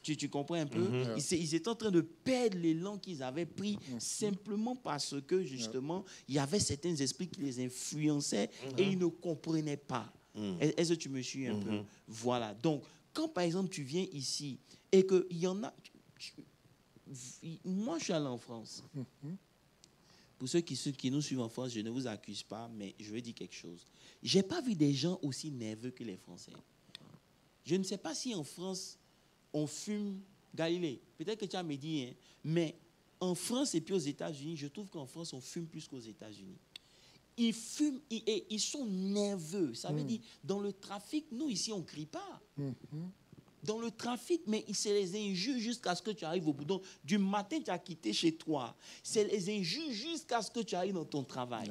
Tu comprends un peu? Ils étaient en train de perdre l'élan qu'ils avaient pris simplement parce que, justement, il y avait certains esprits qui les influençaient et ils ne comprenaient pas. Est-ce que tu me suis un peu? Voilà. Donc, quand, par exemple, tu viens ici et qu'il y en a... Moi, je suis allé en France. Pour ceux qui nous suivent en France, je ne vous accuse pas, mais je veux dire quelque chose. Je n'ai pas vu des gens aussi nerveux que les Français. Je ne sais pas si en France, on fume Galilée. Peut-être que tu as me dit, hein, mais en France et puis aux États-Unis, je trouve qu'en France, on fume plus qu'aux États-Unis. Ils fument et ils sont nerveux. Ça veut dire, dans le trafic, nous, ici, on ne crie pas. Dans le trafic, mais c'est les injures jusqu'à ce que tu arrives au bout. Donc, du matin, tu as quitté chez toi. C'est les injures jusqu'à ce que tu arrives dans ton travail.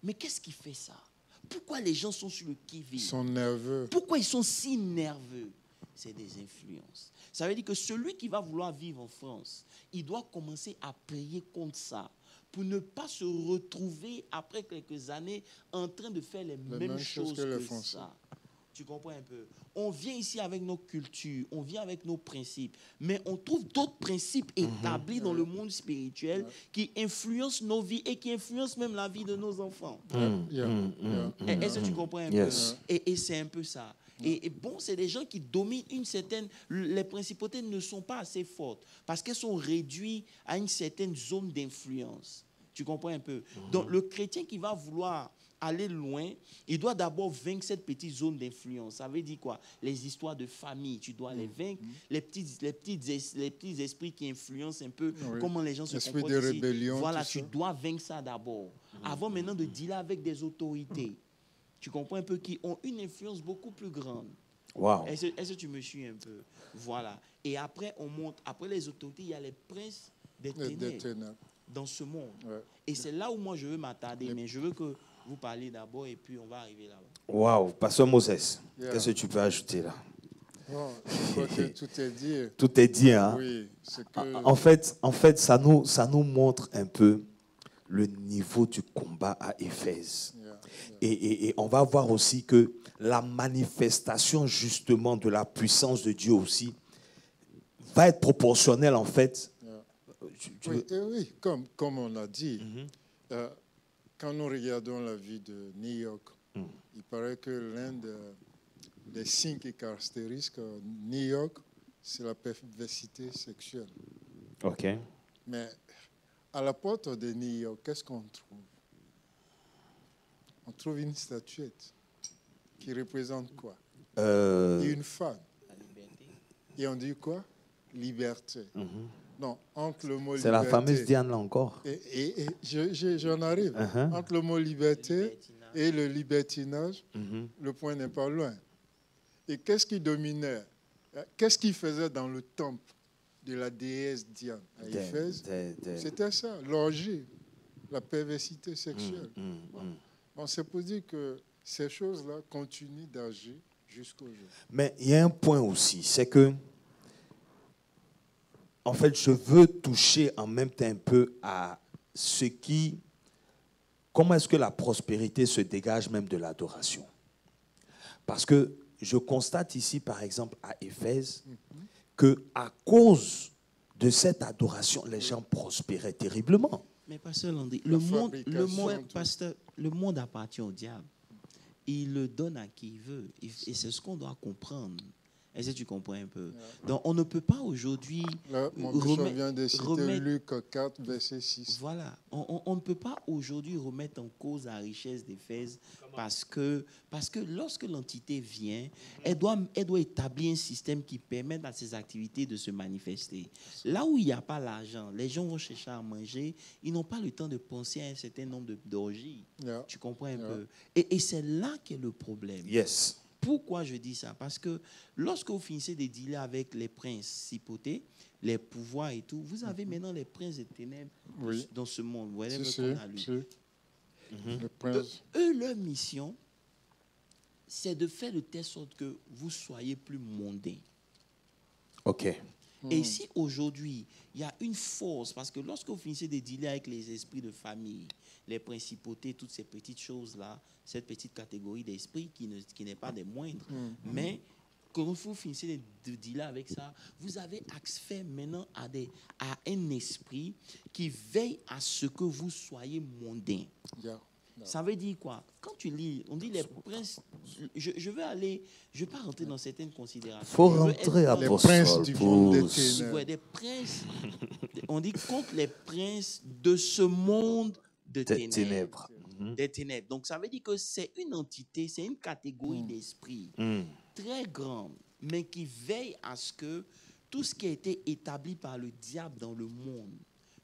Mais qu'est-ce qui fait ça? Pourquoi les gens sont sur le qui-vive? Ils sont nerveux. Pourquoi ils sont si nerveux? C'est des influences. Ça veut dire que celui qui va vouloir vivre en France, il doit commencer à prier contre ça, pour ne pas se retrouver après quelques années en train de faire les mêmes choses que ça. Tu comprends un peu? On vient ici avec nos cultures, on vient avec nos principes, mais on trouve d'autres principes établis dans le monde spirituel qui influencent nos vies et qui influencent même la vie de nos enfants. Est-ce que tu comprends un peu? Et c'est un peu ça. Et bon, c'est des gens qui dominent une certaine... Les principautés ne sont pas assez fortes parce qu'elles sont réduites à une certaine zone d'influence. Tu comprends un peu? Donc, le chrétien qui va vouloir aller loin, il doit d'abord vaincre cette petite zone d'influence. Ça veut dire quoi? Les histoires de famille, tu dois les vaincre. Les petits esprits qui influencent un peu comment les gens se comportent ici. Rébellion, voilà, tu dois vaincre ça d'abord. Avant maintenant de dealer avec des autorités. Tu comprends un peu, qui ont une influence beaucoup plus grande. Wow. Est-ce que tu me suis un peu? Voilà. Et après, on monte. Après les autorités, il y a les princes des ténèbres dans ce monde. Et c'est là où moi je veux m'attarder. Mais je veux que vous parlez d'abord et puis on va arriver là-bas. Waouh, Pasteur Moses, qu'est-ce que tu peux ajouter là? Bon, je crois que tout est dit. Tout est dit, hein? Oui, c'est que... En fait, ça nous montre un peu le niveau du combat à Éphèse. Et on va voir aussi que la manifestation justement de la puissance de Dieu aussi va être proportionnelle en fait. Oui, comme on a dit, quand nous regardons la vie de New York, il paraît que l'un des signes qui caractérisent New York, c'est la perversité sexuelle. OK. Mais à la porte de New York, qu'est-ce qu'on trouve? On trouve une statuette qui représente quoi? Une femme. Et on dit quoi? Liberté. Non, entre le mot liberté... C'est la fameuse Diane là encore. Et j'en arrive. Entre le mot liberté et le libertinage, le point n'est pas loin. Et qu'est-ce qui dominait? Qu'est-ce qu'il faisait dans le temple de la déesse Diane à Éphèse? C'était ça, l'orgie, la perversité sexuelle. Bon, c'est pour dire que ces choses-là continuent d'agir jusqu'au jour. Mais il y a un point aussi, c'est que en fait, je veux toucher en même temps un peu à ce qui comment est-ce que la prospérité se dégage même de l'adoration? Parce que je constate ici, par exemple, à Éphèse, qu'à cause de cette adoration, les gens prospéraient terriblement. Mais pasteur Landry, le monde appartient au diable. Il le donne à qui il veut. Et c'est ce qu'on doit comprendre. Est-ce que tu comprends un peu? Donc, on ne peut pas aujourd'hui Mon bishop vient de citer Luc 4, verset 6. Voilà. On ne peut pas aujourd'hui remettre en cause la richesse d'Éphèse parce que lorsque l'entité vient, elle doit établir un système qui permette à ses activités de se manifester. Là où il n'y a pas l'argent, les gens vont chercher à manger, ils n'ont pas le temps de penser à un certain nombre d'orgies. Tu comprends un peu? Et c'est là qu'est le problème. Yes. Pourquoi je dis ça? Parce que lorsque vous finissez de dealer avec les principautés, les pouvoirs et tout, vous avez maintenant les princes des ténèbres dans ce monde. Vous voyez qu'on a lu. Eux, leur mission, c'est de faire de telle sorte que vous soyez plus mondains. OK. Et si aujourd'hui, il y a une force, parce que lorsque vous finissez de dealer avec les esprits de famille, les principautés, toutes ces petites choses-là, cette petite catégorie d'esprits qui n'est pas des moindres, mais quand vous finissez de dealer avec ça, vous avez accès maintenant à un esprit qui veille à ce que vous soyez mondains. Ça veut dire quoi? Quand tu lis, on dit les princes. Je vais pas rentrer dans certaines considérations. Il faut rentrer à les princes du monde des ténèbres. Des princes. On dit contre les princes de ce monde de ténèbres. Des ténèbres. Donc ça veut dire que c'est une entité, c'est une catégorie d'esprit très grande, mais qui veille à ce que tout ce qui a été établi par le diable dans le monde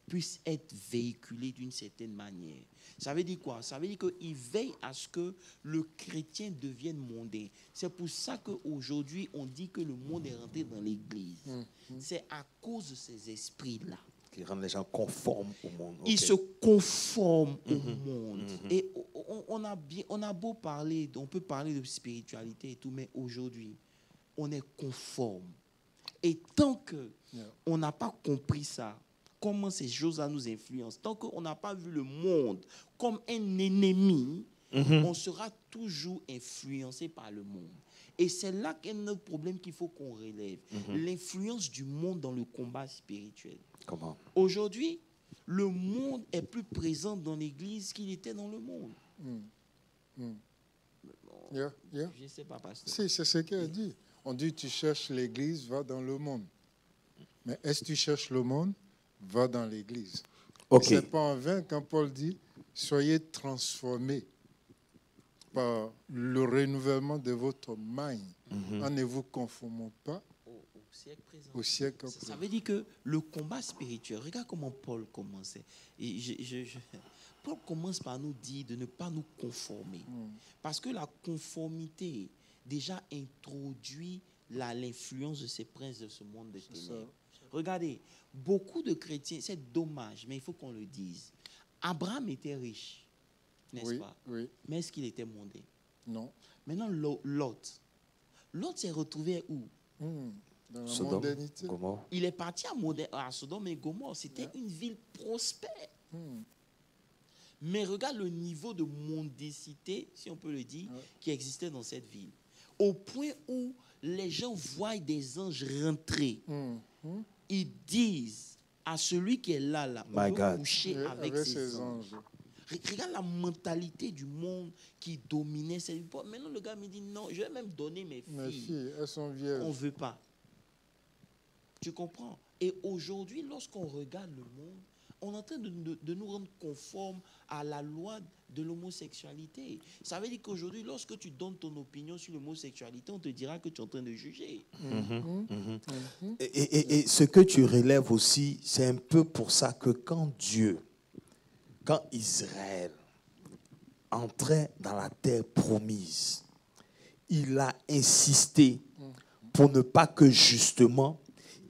puisse être véhiculé d'une certaine manière. Ça veut dire quoi? Ça veut dire qu'il veille à ce que le chrétien devienne mondain. C'est pour ça qu'aujourd'hui, on dit que le monde est rentré dans l'église. C'est à cause de ces esprits-là. Qui rendent les gens conformes au monde. Ils se conforment au monde. Et on a beau parler, on peut parler de spiritualité et tout, mais aujourd'hui, on est conforme. Et tant qu'on n'a pas compris ça, comment ces choses-là nous influencent, tant qu'on n'a pas vu le monde comme un ennemi, on sera toujours influencé par le monde. Et c'est là qu'est notre problème qu'il faut qu'on relève. L'influence du monde dans le combat spirituel. Comment? Aujourd'hui, le monde est plus présent dans l'église qu'il était dans le monde. Je ne sais pas, pasteur. Si, c'est ce qu'elle dit. On dit tu cherches l'église, va dans le monde. Mais est-ce que tu cherches le monde? Va dans l'église. Okay. Ce n'est pas en vain quand Paul dit soyez transformés par le renouvellement de votre mind en ne vous conformant pas au siècle présent. Ça veut dire que le combat spirituel, regarde comment Paul commençait. Paul commence par nous dire de ne pas nous conformer. Parce que la conformité déjà introduit l'influence de ces princes de ce monde de ténèbres. Regardez, beaucoup de chrétiens, c'est dommage, mais il faut qu'on le dise. Abraham était riche, n'est-ce pas? Oui. Mais est-ce qu'il était mondain? Non. Maintenant, Lot s'est retrouvé où? Dans la Sodome, modernité. Gomorrhe. Il est parti à Sodome et Gomorrhe. C'était une ville prospère. Mais regarde le niveau de mendicité, si on peut le dire, qui existait dans cette ville. Au point où les gens voient des anges rentrer. Ils disent à celui qui est là, on peut coucher avec ces anges. Regarde la mentalité du monde qui dominait cette vie. Maintenant, le gars me dit non, je vais même donner mes filles. Mes filles, elles sont vierges. On ne veut pas. Tu comprends? Et aujourd'hui, lorsqu'on regarde le monde, on est en train de nous rendre conformes à la loi de l'homosexualité. Ça veut dire qu'aujourd'hui, lorsque tu donnes ton opinion sur l'homosexualité, on te dira que tu es en train de juger. Et ce que tu relèves aussi, c'est un peu pour ça que quand Israël entrait dans la terre promise, il a insisté pour ne pas que justement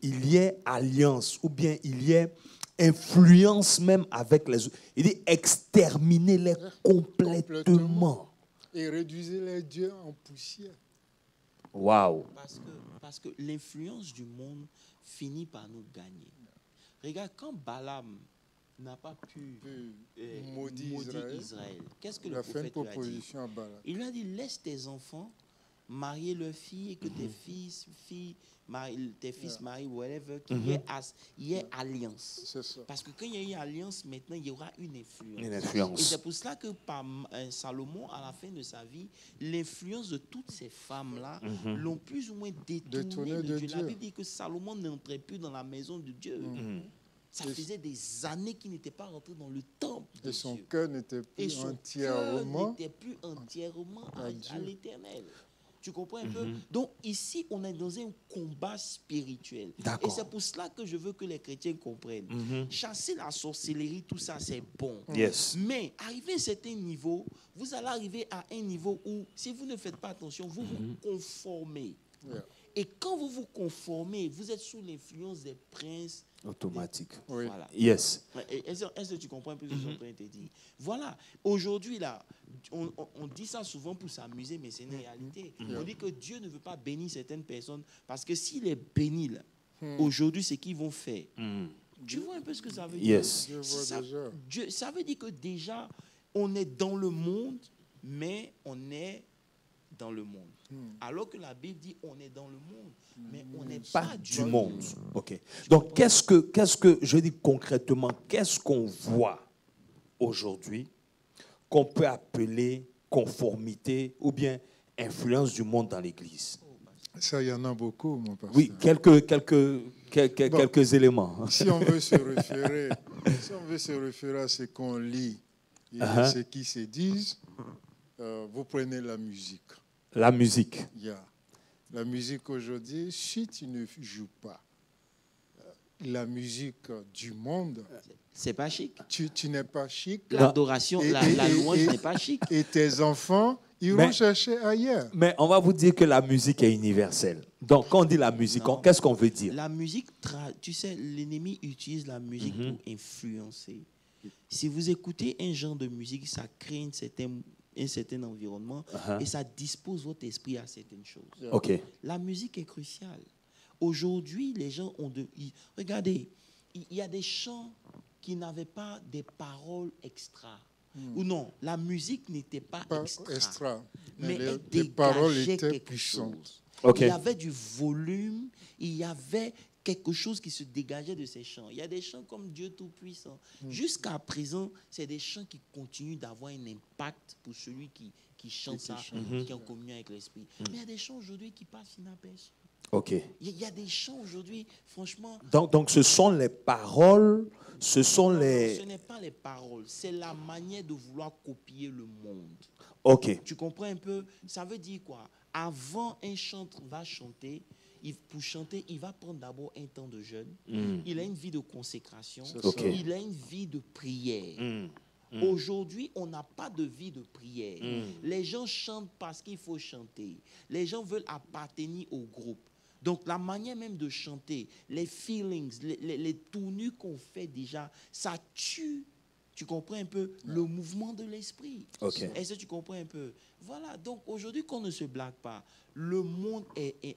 il y ait alliance ou bien il y ait influence même avec les autres. Il dit exterminez-les complètement. Et réduisez les dieux en poussière. Waouh. Parce que l'influence du monde finit par nous gagner. Regarde, quand Balaam n'a pas pu maudire maudire Israël. Qu'est-ce que Il le a fait une prophète lui a dit? proposition à Balak. Il lui a dit, laisse tes enfants marier leurs filles et que tes fils marient whatever, qu'il y ait alliance. C'est ça. Parce que quand il y a une alliance, maintenant, il y aura une influence. Une influence. Et c'est pour cela que par Salomon, à la fin de sa vie, l'influence de toutes ces femmes-là l'ont plus ou moins détourné de Dieu. La Bible dit que Salomon n'entrait plus dans la maison de Dieu. Ça faisait des années qu'il n'était pas rentré dans le temple de Dieu. Et son cœur n'était plus entièrement à l'Éternel. Tu comprends un peu? Donc ici, on est dans un combat spirituel. Et c'est pour cela que je veux que les chrétiens comprennent. Chasser la sorcellerie, tout ça, c'est bon. Yes. Mais arriver à un certain niveau, vous allez arriver à un niveau où, si vous ne faites pas attention, vous vous conformez. Yeah. Et quand vous vous conformez, vous êtes sous l'influence des princes. Automatique. Oui. Voilà. Yes. Est-ce que tu comprends un peu ce que je suis en train de te dire? Voilà. Aujourd'hui, là, on dit ça souvent pour s'amuser, mais c'est une réalité. On dit que Dieu ne veut pas bénir certaines personnes parce que s'il est béni, là, aujourd'hui, c'est qu'ils vont faire. Tu vois un peu ce que ça veut dire? Yes. Ça veut dire que déjà, on est dans le monde, mais on est dans le monde. Alors que la Bible dit on est dans le monde, mais on n'est pas du monde. Ok. Donc, qu'est-ce que, je dis concrètement, qu'est-ce qu'on voit aujourd'hui qu'on peut appeler conformité ou bien influence du monde dans l'Église? Ça, il y en a beaucoup, mon pasteur. Oui, quelques éléments. Si on veut se référer à ce qu'on lit et ce qui se disent, vous prenez la musique. La musique. La musique aujourd'hui, si tu ne joues pas la musique du monde, c'est pas chic. Tu n'es pas chic. L'adoration, la louange n'est pas chic. Et tes enfants iront chercher ailleurs. Mais on va vous dire que la musique est universelle. Donc, quand on dit la musique, qu'est-ce qu'on veut dire? La musique, tu sais, l'ennemi utilise la musique pour influencer. Si vous écoutez un genre de musique, ça crée un certain environnement et ça dispose votre esprit à certaines choses. Okay. La musique est cruciale. Aujourd'hui, les gens ont regardez, il y a des chants qui n'avaient pas des paroles extra. Ou non, la musique n'était pas extra. Mais elle les paroles dégageait étaient quelque puissantes. chose. Okay. Il y avait du volume, il y avait quelque chose qui se dégageait de ces chants. Il y a des chants comme Dieu Tout-Puissant. Jusqu'à présent, c'est des chants qui continuent d'avoir un impact pour celui qui chante ça, qui est en communion avec l'Esprit. Mais il y a des chants aujourd'hui qui passent inaperçus. Ok. Il y a des chants aujourd'hui, franchement... Donc, ce sont les paroles, ce sont les... Ce n'est pas les paroles, c'est la manière de vouloir copier le monde. Ok. Tu comprends un peu? Ça veut dire quoi? Avant un chanteur va chanter, pour chanter, il va prendre d'abord un temps de jeûne. Il a une vie de consécration. Il a une vie de prière. Aujourd'hui, on n'a pas de vie de prière. Les gens chantent parce qu'il faut chanter. Les gens veulent appartenir au groupe. Donc, la manière même de chanter, les feelings, les tournures qu'on fait déjà, ça tue, tu comprends un peu, le mouvement de l'esprit. Okay. Est-ce que tu comprends un peu? Voilà, donc aujourd'hui, qu'on ne se blague pas, le monde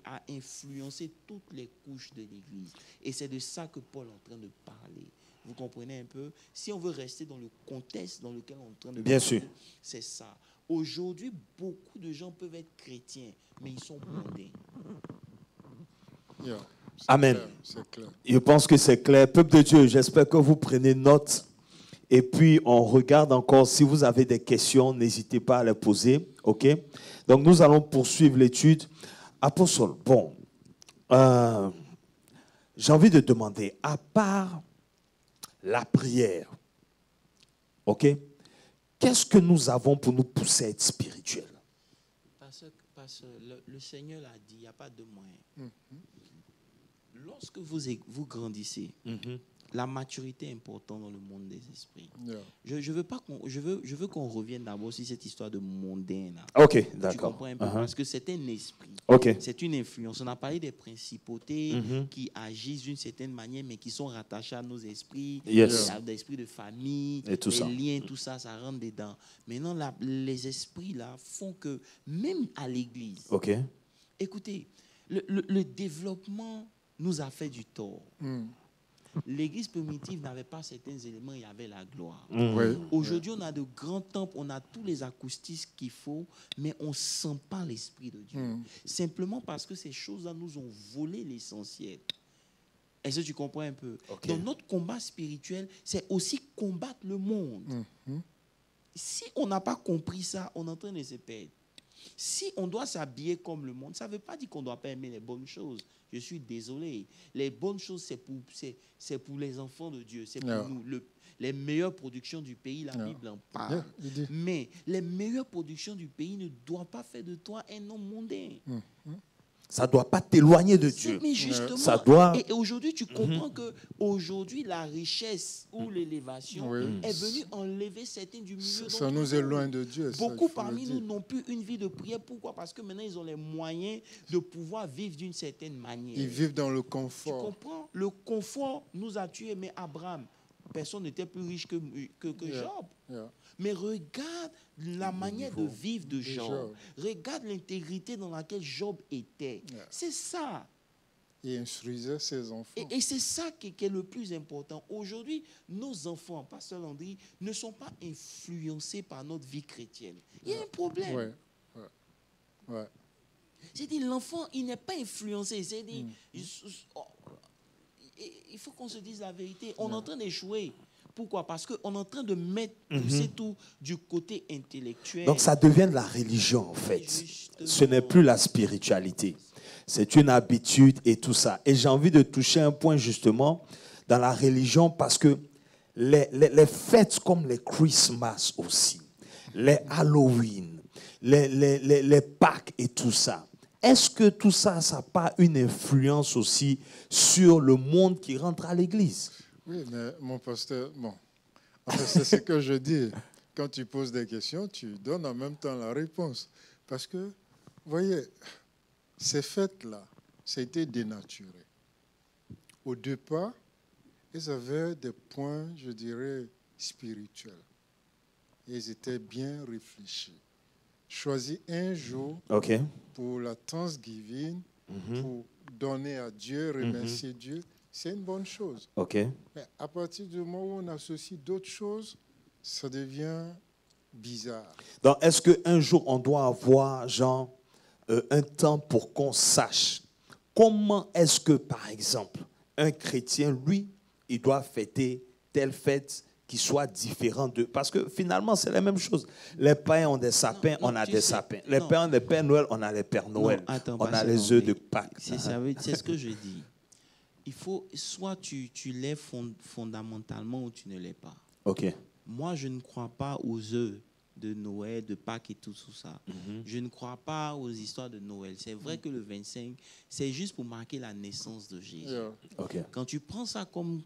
a influencé toutes les couches de l'Église. Et c'est de ça que Paul est en train de parler. Vous comprenez un peu? Si on veut rester dans le contexte dans lequel on est en train de parler, c'est ça. Aujourd'hui, beaucoup de gens peuvent être chrétiens, mais ils sont mondains. Amen. C'est clair. Je pense que c'est clair. Peuple de Dieu, j'espère que vous prenez note. Et puis, on regarde encore. Si vous avez des questions, n'hésitez pas à les poser. OK? Donc, nous allons poursuivre l'étude. Apostole, bon, j'ai envie de demander, à part la prière, OK? Qu'est-ce que nous avons pour nous pousser à être spirituels? Parce que le Seigneur l'a dit, il n'y a pas de moyen. Lorsque vous grandissez, la maturité est importante dans le monde des esprits. Je veux qu'on revienne d'abord sur cette histoire de mondain là. Ok, d'accord. Tu comprends un peu? Parce que c'est un esprit. C'est une influence. On a parlé des principautés qui agissent d'une certaine manière, mais qui sont rattachés à nos esprits, à des esprits de famille, et tout les liens, tout ça, ça rentre dedans. Maintenant, les esprits là font que même à l'église, écoutez, le développement nous a fait du tort. l'église primitive n'avait pas certains éléments, il y avait la gloire. Oui. Aujourd'hui, on a de grands temples, on a tous les acoustiques qu'il faut, mais on ne sent pas l'Esprit de Dieu. Simplement parce que ces choses-là nous ont volé l'essentiel. Est-ce que tu comprends un peu? Okay. Donc, notre combat spirituel, c'est aussi combattre le monde. Si on n'a pas compris ça, on est en train de se perdre. Si on doit s'habiller comme le monde, ça ne veut pas dire qu'on ne doit pas aimer les bonnes choses. Je suis désolé. Les bonnes choses, c'est pour les enfants de Dieu. C'est pour nous. Les meilleures productions du pays, la Bible en parle. Mais les meilleures productions du pays ne doivent pas faire de toi un homme mondain. Ça ne doit pas t'éloigner de Dieu. Mais justement, ça doit... et aujourd'hui, tu comprends que aujourd'hui la richesse ou l'élévation est venue enlever certains du milieu. Ça nous éloigne de Dieu. Beaucoup parmi nous n'ont plus une vie de prière. Pourquoi? Parce que maintenant, ils ont les moyens de pouvoir vivre d'une certaine manière. Ils vivent dans le confort. Tu comprends? Le confort nous a tués, mais Abraham, personne n'était plus riche que Job. Mais regarde la manière de vivre de Job. Regarde l'intégrité dans laquelle Job était. C'est ça. Il instruisait ses enfants. Et c'est ça qui est le plus important. Aujourd'hui, nos enfants, Pasteur Landry, ne sont pas influencés par notre vie chrétienne. Il y a un problème. C'est-à-dire, l'enfant, il n'est pas influencé. C'est-à-dire, il faut qu'on se dise la vérité. On est en train d'échouer. Pourquoi? Parce qu'on est en train de mettre pousser tout du côté intellectuel. Donc ça devient de la religion en fait. Justement. Ce n'est plus la spiritualité. C'est une habitude et tout ça. Et j'ai envie de toucher un point justement dans la religion parce que les fêtes comme les Christmas aussi, les Halloween, les Pâques et tout ça, est-ce que tout ça, ça n'a pas une influence aussi sur le monde qui rentre à l'église? Oui, mais mon pasteur, c'est ce que je dis. Quand tu poses des questions, tu donnes en même temps la réponse. Parce que, vous voyez, ces fêtes-là, ça a été dénaturé. Au départ, ils avaient des points, je dirais, spirituels. Ils étaient bien réfléchis. Choisis un jour pour la Thanksgiving, pour donner à Dieu, remercier Dieu. C'est une bonne chose. Mais à partir du moment où on associe d'autres choses, ça devient bizarre. Donc, est-ce qu'un jour, on doit avoir, genre, un temps pour qu'on sache comment est-ce que, par exemple, un chrétien, lui, il doit fêter telle fête qui soit différente de... Parce que finalement, c'est la même chose. Les païens ont des sapins, on a des sapins. Les païens ont des Pères Noël, on a les Pères Noël. On a les œufs de Pâques. C'est ce que je dis. Il faut, soit tu l'es fondamentalement ou tu ne l'es pas. Moi, je ne crois pas aux œufs de Noël, de Pâques et tout ça. Je ne crois pas aux histoires de Noël. C'est vrai que le 25, c'est juste pour marquer la naissance de Jésus. Quand tu prends ça comme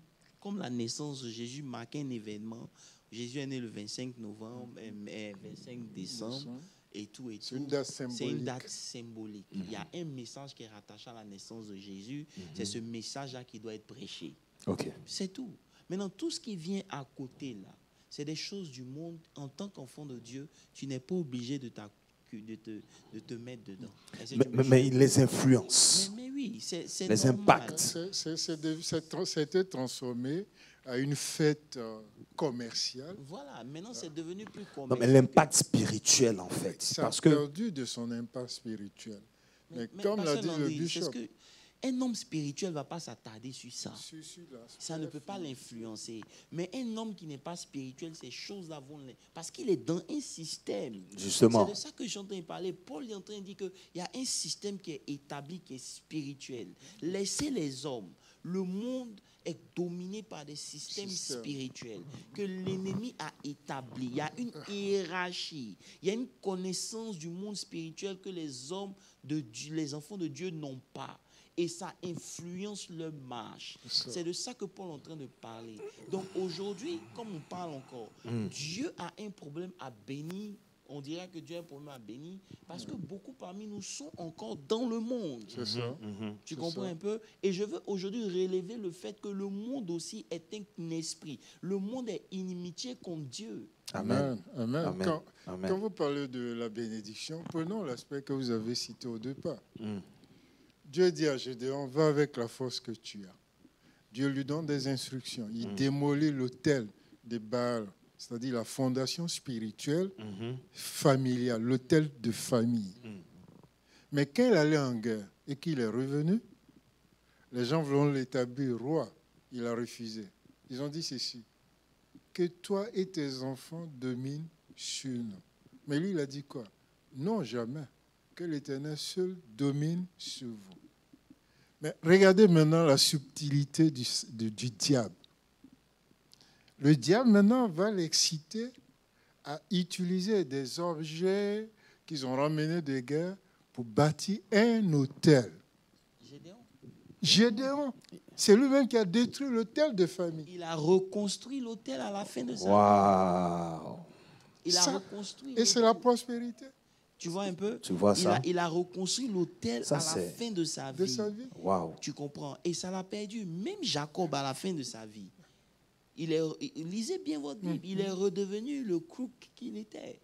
la naissance de Jésus, marquer un événement, Jésus est né le 25 novembre, 25 décembre. Et tout. C'est une date symbolique. Il y a un message qui est rattaché à la naissance de Jésus. C'est ce message-là qui doit être prêché. C'est tout. Maintenant, tout ce qui vient à côté, là, c'est des choses du monde. En tant qu'enfant de Dieu, tu n'es pas obligé de te mettre dedans. Mais il les influence. Mais oui, c'est les normal. impacts. Ça a été transformé à une fête commerciale. Voilà, maintenant c'est devenu plus commercial. Non, mais l'impact spirituel, en fait. Ça a perdu de son impact spirituel. Mais comme l'a dit le bishop, un homme spirituel ne va pas s'attarder sur ça. Ça ne peut pas l'influencer. Mais un homme qui n'est pas spirituel, ces choses-là vont... Parce qu'il est dans un système. Justement. C'est de ça que je suis en train de parler. Paul est en train de dire qu'il y a un système qui est établi, qui est spirituel. Laissez les hommes. Le monde est dominé par des systèmes spirituels que l'ennemi a établis. Il y a une hiérarchie. Il y a une connaissance du monde spirituel que les hommes de Dieu, les enfants de Dieu n'ont pas. Et ça influence leur marche. C'est de ça que Paul est en train de parler. Donc aujourd'hui, comme on parle encore, Dieu a un problème à bénir. On dirait que Dieu a un problème à bénir parce que beaucoup parmi nous sont encore dans le monde. C'est ça. Tu comprends un peu? Et je veux aujourd'hui relever le fait que le monde aussi est un esprit. Le monde est inimitié contre Dieu. Amen. Quand vous parlez de la bénédiction, prenons l'aspect que vous avez cité au départ. Dieu dit à Gédéon, va avec la force que tu as. Dieu lui donne des instructions. Il démolit l'autel de Baal, c'est-à-dire la fondation spirituelle familiale, l'autel de famille. Mais quand il allait en guerre et qu'il est revenu, les gens voulaient l'établir roi. Il a refusé. Ils ont dit ceci: que toi et tes enfants dominent sur nous. Mais lui, il a dit quoi? Non, jamais. Que l'Éternel seul domine sur vous. Mais regardez maintenant la subtilité du diable. Le diable maintenant va l'exciter à utiliser des objets qu'ils ont ramenés de guerre pour bâtir un autel. Gédéon, c'est lui-même qui a détruit l'autel de famille. Il a reconstruit l'autel à la fin de sa vie. Waouh! Il a reconstruit. Et c'est la prospérité. Tu vois un peu? Tu vois ça? Il a reconstruit l'autel à la fin de sa vie. Waouh! Tu comprends? Et ça l'a perdu. Même Jacob, à la fin de sa vie, lisez bien votre Bible, il est redevenu le crook qu'il était.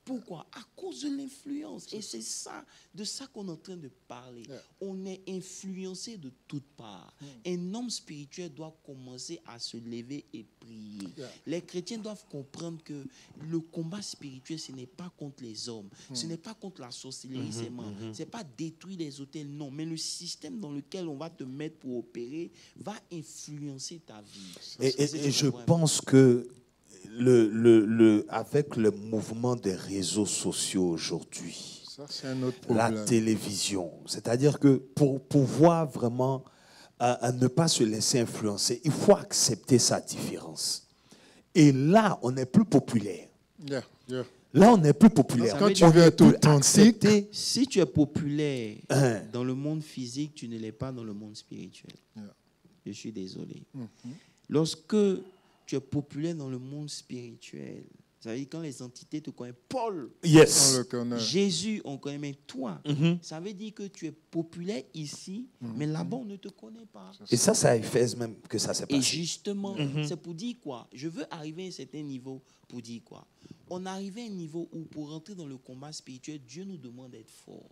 Pourquoi? À cause de l'influence. Et c'est ça, de ça qu'on est en train de parler. On est influencé de toutes parts. Un homme spirituel doit commencer à se lever et prier. Les chrétiens doivent comprendre que le combat spirituel, ce n'est pas contre les hommes. Ce n'est pas contre la sorcellerie seulement. Ce n'est pas détruire les hôtels, non. Mais le système dans lequel on va te mettre pour opérer va influencer ta vie. Et je pense que avec le mouvement des réseaux sociaux aujourd'hui, la télévision, c'est-à-dire que pour pouvoir vraiment ne pas se laisser influencer, il faut accepter sa différence. Et là, on n'est plus populaire. Là, on n'est plus populaire. Quand tu veux être authentique, si tu es populaire dans le monde physique, tu ne l'es pas dans le monde spirituel. Je suis désolé. Lorsque tu es populaire dans le monde spirituel, ça veut dire quand les entités te connaissent, Paul, Jésus, on connaît, mais toi, ça veut dire que tu es populaire ici, mais là-bas, on ne te connaît pas. Et ça, c'est à Éphèse même que ça s'est passé. Et justement, c'est pour dire quoi? Je veux arriver à un certain niveau pour dire quoi? On arrive à un niveau où, pour rentrer dans le combat spirituel, Dieu nous demande d'être fort.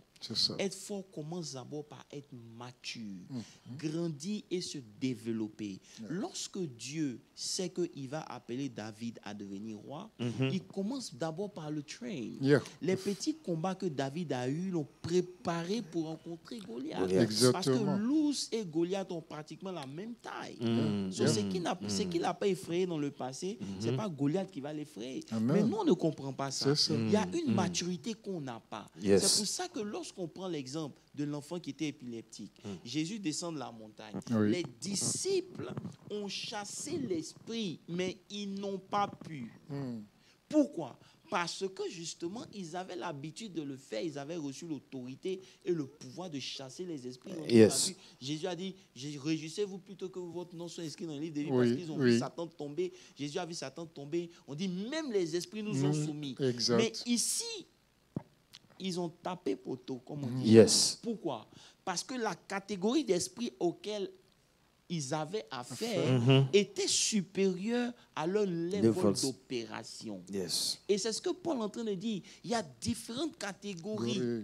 Être fort commence d'abord par être mature, grandir et se développer. Lorsque Dieu sait qu'il va appeler David à devenir roi, il commence d'abord par le train. Les petits combats que David a eus l'ont préparé pour rencontrer Goliath. Parce que l'ours et Goliath ont pratiquement la même taille. Ce qui n'a pas effrayé dans le passé, ce n'est pas Goliath qui va l'effrayer. Mais nous, on ne comprend pas ça. Il y a une maturité qu'on n'a pas. C'est pour ça que lorsqu'on prend l'exemple de l'enfant qui était épileptique, Jésus descend de la montagne. Les disciples ont chassé l'esprit, mais ils n'ont pas pu. Pourquoi? Parce que justement, ils avaient l'habitude de le faire. Ils avaient reçu l'autorité et le pouvoir de chasser les esprits. Jésus a dit, réjouissez-vous plutôt que votre nom soit inscrit dans le livre de vie, parce qu'ils ont vu Satan tomber. Jésus a vu Satan tomber. On dit, même les esprits nous sont soumis. Mais ici, ils ont tapé poteau, comme on dit. Pourquoi? Parce que la catégorie d'esprits auquel ils avaient affaire était supérieure à leur level d'opération. Et c'est ce que Paul est en train de dire. Il y a différentes catégories.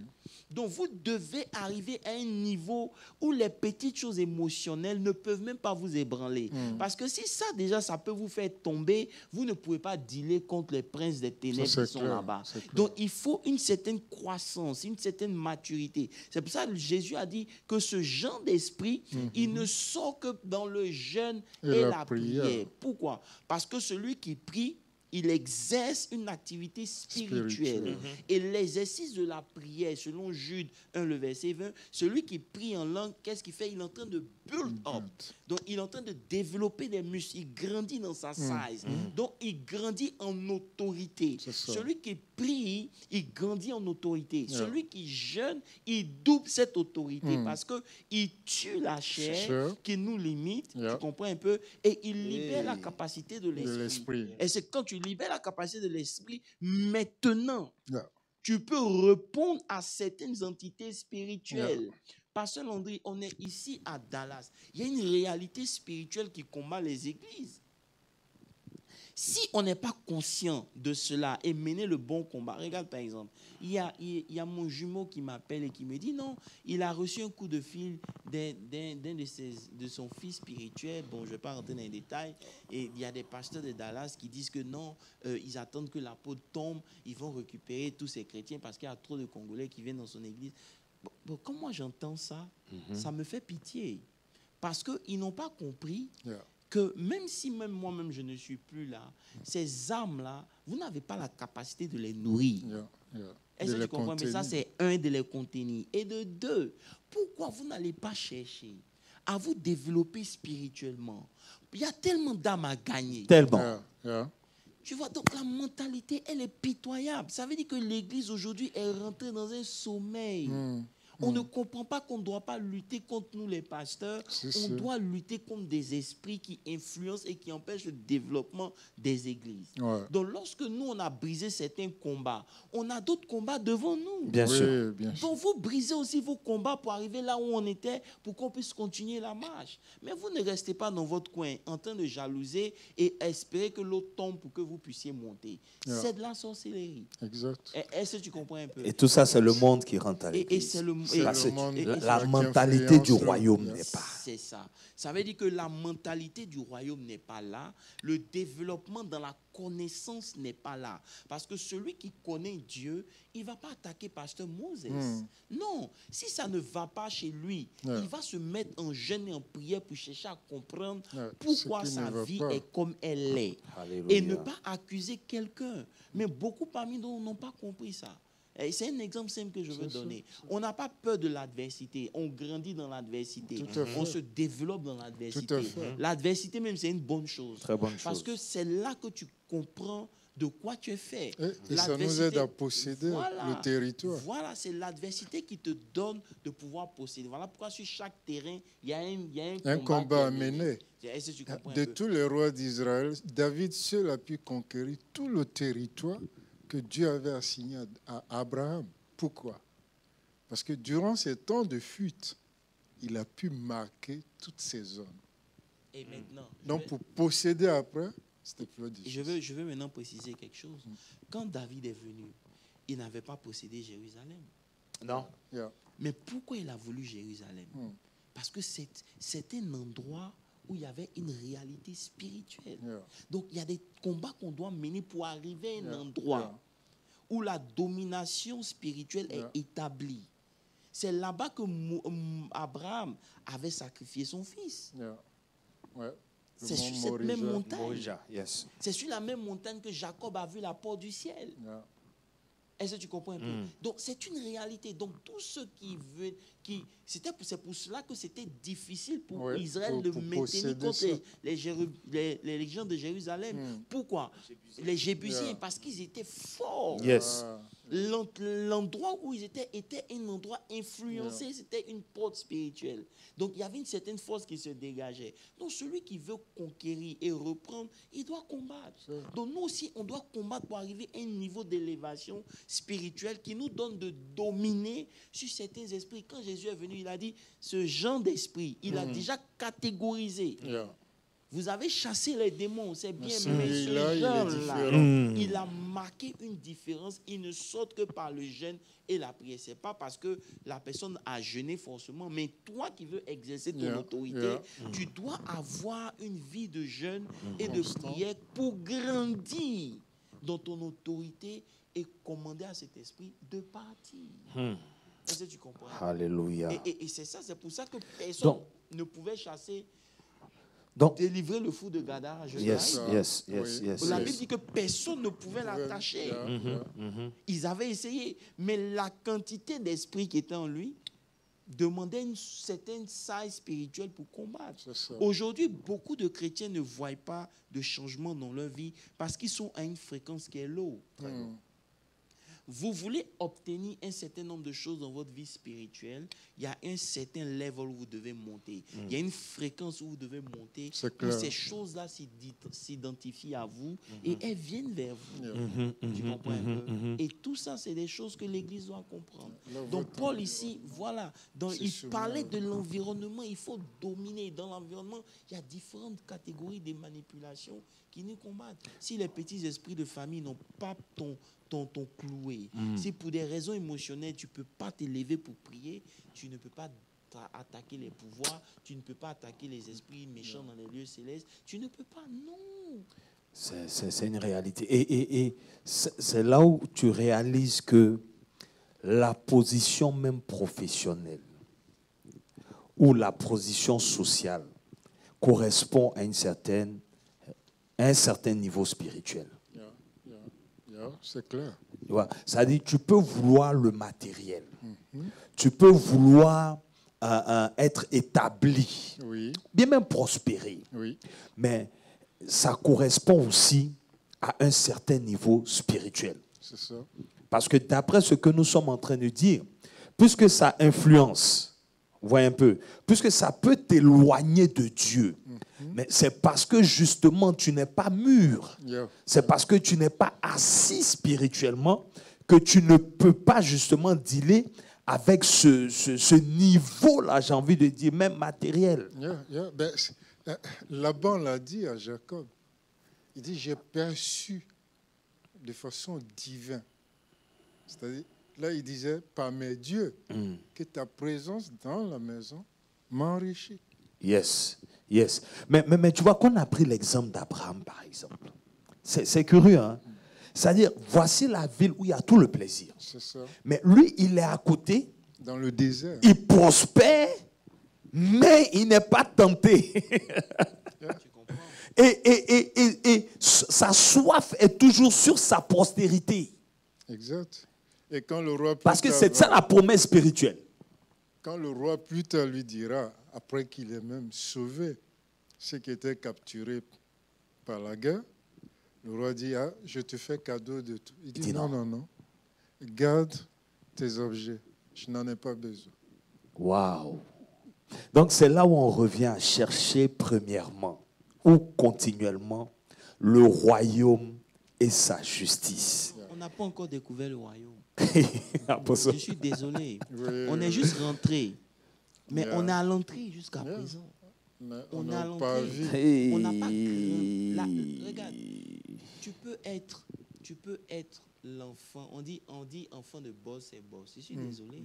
Donc vous devez arriver à un niveau où les petites choses émotionnelles ne peuvent même pas vous ébranler. Parce que si ça déjà, ça peut vous faire tomber, vous ne pouvez pas dealer contre les princes des ténèbres qui sont là-bas. Donc il faut une certaine croissance, une certaine maturité. C'est pour ça que Jésus a dit que ce genre d'esprit, il ne sort que dans le jeûne et la prière. Pourquoi? Parce que celui qui prie, il exerce une activité spirituelle. Et l'exercice de la prière, selon Jude 1, le verset 20, celui qui prie en langue, qu'est-ce qu'il fait? Il est en train de build up. Donc, il est en train de développer des muscles. Il grandit dans sa size. Donc, il grandit en autorité. Celui qui prie, il grandit en autorité. Celui qui jeûne, il double cette autorité parce qu'il tue la chair qui nous limite. Tu comprends un peu? Et il libère la capacité de l'esprit. Et c'est quand tu libères la capacité de l'esprit, maintenant, tu peux répondre à certaines entités spirituelles. Pasteur Landry, on est ici à Dallas. Il y a une réalité spirituelle qui combat les églises. Si on n'est pas conscient de cela et mener le bon combat, regarde par exemple, il y a mon jumeau qui m'appelle et qui me dit non, il a reçu un coup de fil d'un de son fils spirituel. Bon, je ne vais pas rentrer dans les détails. Et il y a des pasteurs de Dallas qui disent que non, ils attendent que l'apôtre tombe, ils vont récupérer tous ces chrétiens parce qu'il y a trop de Congolais qui viennent dans son église. Bon, quand moi j'entends ça, ça me fait pitié. Parce qu'ils n'ont pas compris que même si même moi-même je ne suis plus là, ces âmes-là, vous n'avez pas la capacité de les nourrir. Est-ce que tu comprends? Mais ça, c'est un, de les contenir. Et de deux, pourquoi vous n'allez pas chercher à vous développer spirituellement? Il y a tellement d'âmes à gagner. Tellement. Tu vois, donc la mentalité, elle est pitoyable. Ça veut dire que l'Église aujourd'hui est rentrée dans un sommeil. On ne comprend pas qu'on ne doit pas lutter contre nous les pasteurs. On doit lutter contre des esprits qui influencent et qui empêchent le développement des églises. Donc lorsque nous, on a brisé certains combats, on a d'autres combats devant nous. Bien sûr. Donc vous brisez aussi vos combats pour arriver là où on était, pour qu'on puisse continuer la marche. Mais vous ne restez pas dans votre coin en train de jalouser et espérer que l'autre tombe pour que vous puissiez monter. C'est de la sorcellerie. Exact. Est-ce que tu comprends un peu? Et tout ça, c'est le monde qui rentre à l'église. La mentalité du royaume n'est pas. C'est ça. Ça veut dire que la mentalité du royaume n'est pas là. Le développement dans la connaissance n'est pas là. Parce que celui qui connaît Dieu, il ne va pas attaquer pasteur Moses. Non. Si ça ne va pas chez lui, il va se mettre en jeûne et en prière pour chercher à comprendre pourquoi sa vie est comme elle est. Alléluia. Et ne pas accuser quelqu'un. Mais beaucoup parmi nous n'ont pas compris ça. C'est un exemple simple que je veux donner. On n'a pas peur de l'adversité. On grandit dans l'adversité. On se développe dans l'adversité. L'adversité même, c'est une bonne chose. Très bonne chose. Parce que c'est là que tu comprends de quoi tu es fait. Et ça nous aide à posséder le territoire. Voilà, c'est l'adversité qui te donne de pouvoir posséder. Voilà pourquoi sur chaque terrain, il y a un combat à mener. De tous les rois d'Israël, David seul a pu conquérir tout le territoire que Dieu avait assigné à Abraham. Pourquoi? Parce que durant ces temps de fuite, il a pu marquer toutes ces zones. Et maintenant, donc pour posséder après, c'était plus difficile. Je veux maintenant préciser quelque chose. Quand David est venu, il n'avait pas possédé Jérusalem. Non. Mais pourquoi il a voulu Jérusalem? Parce que c'est un endroit où il y avait une réalité spirituelle. Donc, il y a des combats qu'on doit mener pour arriver à un endroit où la domination spirituelle est établie. C'est là-bas que Abraham avait sacrifié son fils. C'est sur cette même montagne. C'est sur la même montagne que Jacob a vu la porte du ciel. Est-ce que tu comprends un peu? Donc, c'est une réalité. Donc, tous ceux qui veulent... C'est pour cela que c'était difficile pour Israël de maintenir contre les légions de Jérusalem. Pourquoi? Les Jébusiens, parce qu'ils étaient forts. L'endroit où ils étaient était un endroit influencé, c'était une porte spirituelle. Donc, il y avait une certaine force qui se dégageait. Donc, celui qui veut conquérir et reprendre, il doit combattre. Donc, nous aussi, on doit combattre pour arriver à un niveau d'élévation spirituelle qui nous donne de dominer sur certains esprits. Quand Jésus est venu, il a dit, ce genre d'esprit, il a déjà catégorisé. Vous avez chassé les démons, c'est bien, mais ce genre-là, il a marqué une différence. Il ne saute que par le jeûne et la prière. Ce n'est pas parce que la personne a jeûné forcément, mais toi qui veux exercer ton autorité, tu dois avoir une vie de jeûne et de prière pour grandir dans ton autorité et commander à cet esprit de partir. Est-ce que tu comprends? Alléluia. Et c'est ça, c'est pour ça que personne ne pouvait chasser... délivrer le fou de Gadara. La Bible dit que personne ne pouvait l'attacher. Ils avaient essayé, mais la quantité d'esprit qui était en lui demandait une certaine saille spirituelle pour combattre. Aujourd'hui, beaucoup de chrétiens ne voient pas de changement dans leur vie parce qu'ils sont à une fréquence qui est low. vous voulez obtenir un certain nombre de choses dans votre vie spirituelle, il y a un certain level où vous devez monter. Il y a une fréquence où vous devez monter. Où ces choses-là s'identifient à vous et elles viennent vers vous. Tu comprends un peu? Et tout ça, c'est des choses que l'Église doit comprendre. Donc Paul ici, voilà, il parlait de l'environnement. Il faut dominer. Dans l'environnement, il y a différentes catégories de manipulations qui nous combattent. Si les petits esprits de famille n'ont pas ton cloué, si pour des raisons émotionnelles, tu ne peux pas t'élever pour prier, tu ne peux pas attaquer les pouvoirs, tu ne peux pas attaquer les esprits méchants dans les lieux célestes, tu ne peux pas, non. C'est une réalité. Et c'est là où tu réalises que la position même professionnelle ou la position sociale correspond à un certain niveau spirituel. C'est clair. C'est-à-dire, tu peux vouloir le matériel. Tu peux vouloir être établi. Oui. Bien même prospérer. Oui. Mais ça correspond aussi à un certain niveau spirituel. C'est ça. Parce que d'après ce que nous sommes en train de dire, puisque ça influence, voyez un peu, puisque ça peut t'éloigner de Dieu, mais c'est parce que justement tu n'es pas mûr. C'est parce que tu n'es pas assis spirituellement que tu ne peux pas justement dealer avec ce niveau-là, j'ai envie de dire, même matériel. Ben, Laban l'a dit à Jacob. Il dit, j'ai perçu de façon divine. C'est-à-dire, là, il disait, par mes dieux, que ta présence dans la maison m'enrichit. Yes. Mais tu vois qu'on a pris l'exemple d'Abraham, par exemple. C'est curieux, hein? C'est-à-dire, voici la ville où il y a tout le plaisir. C'est ça. Mais lui, il est à côté. Dans le désert. Il prospère, mais il n'est pas tenté. Et sa soif est toujours sur sa postérité. Exact. Et quand le roi parce que c'est ça la promesse spirituelle. Quand le roi plus tard lui dira, après qu'il ait même sauvé ceux qui étaient capturés par la guerre, le roi dit, ah, je te fais cadeau de tout. Il dit, non. Garde tes objets. Je n'en ai pas besoin. Waouh. Donc c'est là où on revient à chercher premièrement ou continuellement le royaume et sa justice. On n'a pas encore découvert le royaume. Je suis désolé. Oui, on est juste rentré. Mais on est à l'entrée jusqu'à présent. Mais on est à l'entrée. Hey. On n'a pas regarde, tu peux être l'enfant. On dit enfant de boss et boss. Je suis désolé.